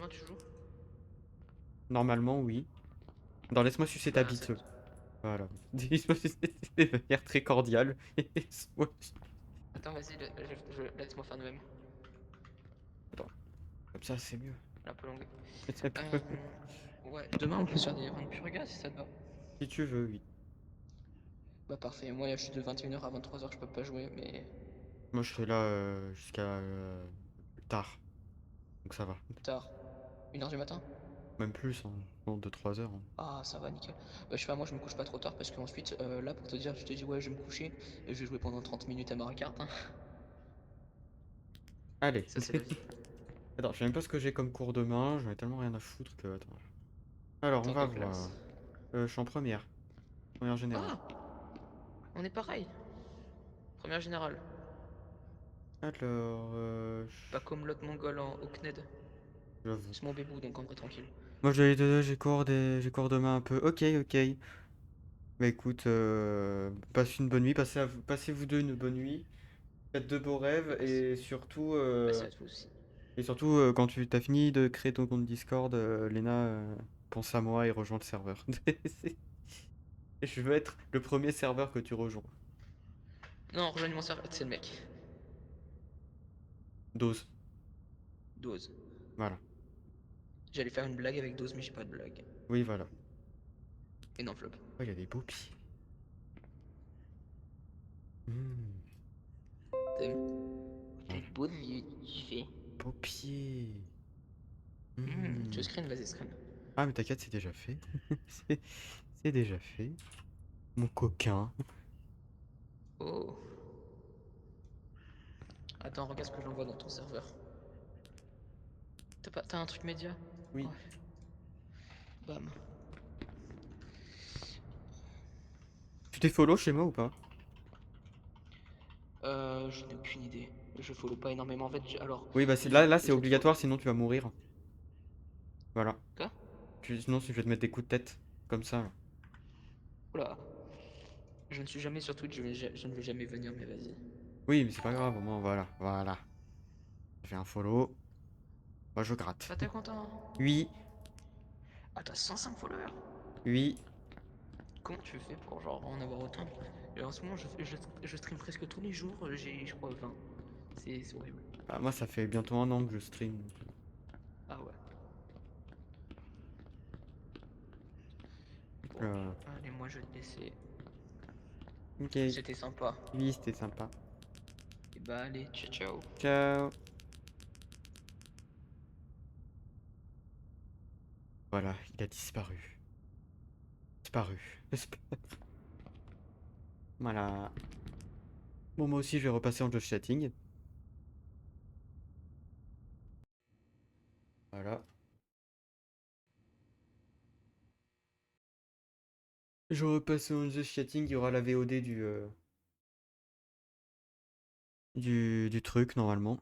tu joues? Normalement, oui. Non, laisse-moi sucer ta Bah, bite. Voilà. Laisse-moi sucer de manière très cordiale. Attends, vas-y, laisse-moi faire de même. Attends, comme ça, c'est mieux. Un peu longue. Ouais, demain, on peut se faire des rounds purga si ça te va. Si tu veux, oui. Bah, parfait. Moi, je suis de 21h à 23h, je peux pas jouer, mais Moi, je serai là jusqu'à tard. Donc ça va. tard. 1h du matin? Même plus, hein. Bon, 2-3 heures. Hein. Ah, ça va, nickel. Bah, je sais pas, moi, je me couche pas trop tard parce qu'ensuite, là, pour te dire, je te dis, ouais, je vais me coucher et je vais jouer pendant 30 minutes à Mario Kart. Hein. Allez. Ça, c'est la vie. Attends, je sais même pas ce que j'ai comme cours demain. J'en ai tellement rien à foutre que. Attends. Alors, on Dans va quelle voir. classe? Je suis en première. Première générale. Ah, on est pareil. Première générale. Alors, Pas comme l'autre mongol au CNED. j'avoue. C'est mon bébou, donc en vrai, tranquille. Moi, j'ai cours demain un peu. Ok, ok. Bah écoute, passe une bonne nuit. Passez vous deux une bonne nuit. Faites de beaux rêves Merci. Merci à tous aussi. et surtout quand tu t'as fini de créer ton compte Discord, Léna, pense à moi et rejoins le serveur. Je veux être le premier serveur que tu rejoins. Non, rejoignez mon serveur, c'est le mec. Dose. Dose. Voilà. J'allais faire une blague avec Dose, mais j'ai pas de blague. Oui, voilà. Et non, flop. Oh, il y a des beaux pieds. Hmm, T'aimes? ouais, Quel beau vieux tu fais. beaux pieds. Tu veux Hmm. screen? Vas-y, screen. Ah, mais t'inquiète, c'est déjà fait. C'est c'est déjà fait. Mon coquin. Oh. Attends, regarde ce que j'envoie dans ton serveur. T'as un truc média? Oui. Ouais. Bam. Tu t'es follow chez moi ou pas? Je n'ai aucune idée. Je follow pas énormément. En fait, alors, Oui, bah je là c'est je vais te follow. obligatoire, sinon tu vas mourir. Voilà. Quoi? Sinon, si je vais te mettre des coups de tête. Comme ça. Là. Oula. Je ne suis jamais sur Twitch, je ne vais jamais venir, mais vas-y. Oui, mais c'est pas grave, au moins, voilà. Voilà. J'ai fait un follow. Moi, je gratte. Ah, t'es content? Oui, Ah, t'as 105 followers. oui. Comment tu fais pour genre en avoir autant? Et en ce moment, je stream presque tous les jours, j'ai je crois 20. C'est horrible. Bah, moi, ça fait bientôt un an que je stream. Ah ouais. Bon, Euh, allez, moi je vais te laisser. ok. C'était sympa. Oui, c'était sympa. Et bah, allez, ciao ciao. Ciao. Voilà, il a disparu. Disparu. Voilà. Bon, moi aussi, je vais repasser en just chatting. Voilà. Je repasse en just chatting, il y aura la VOD du truc, normalement.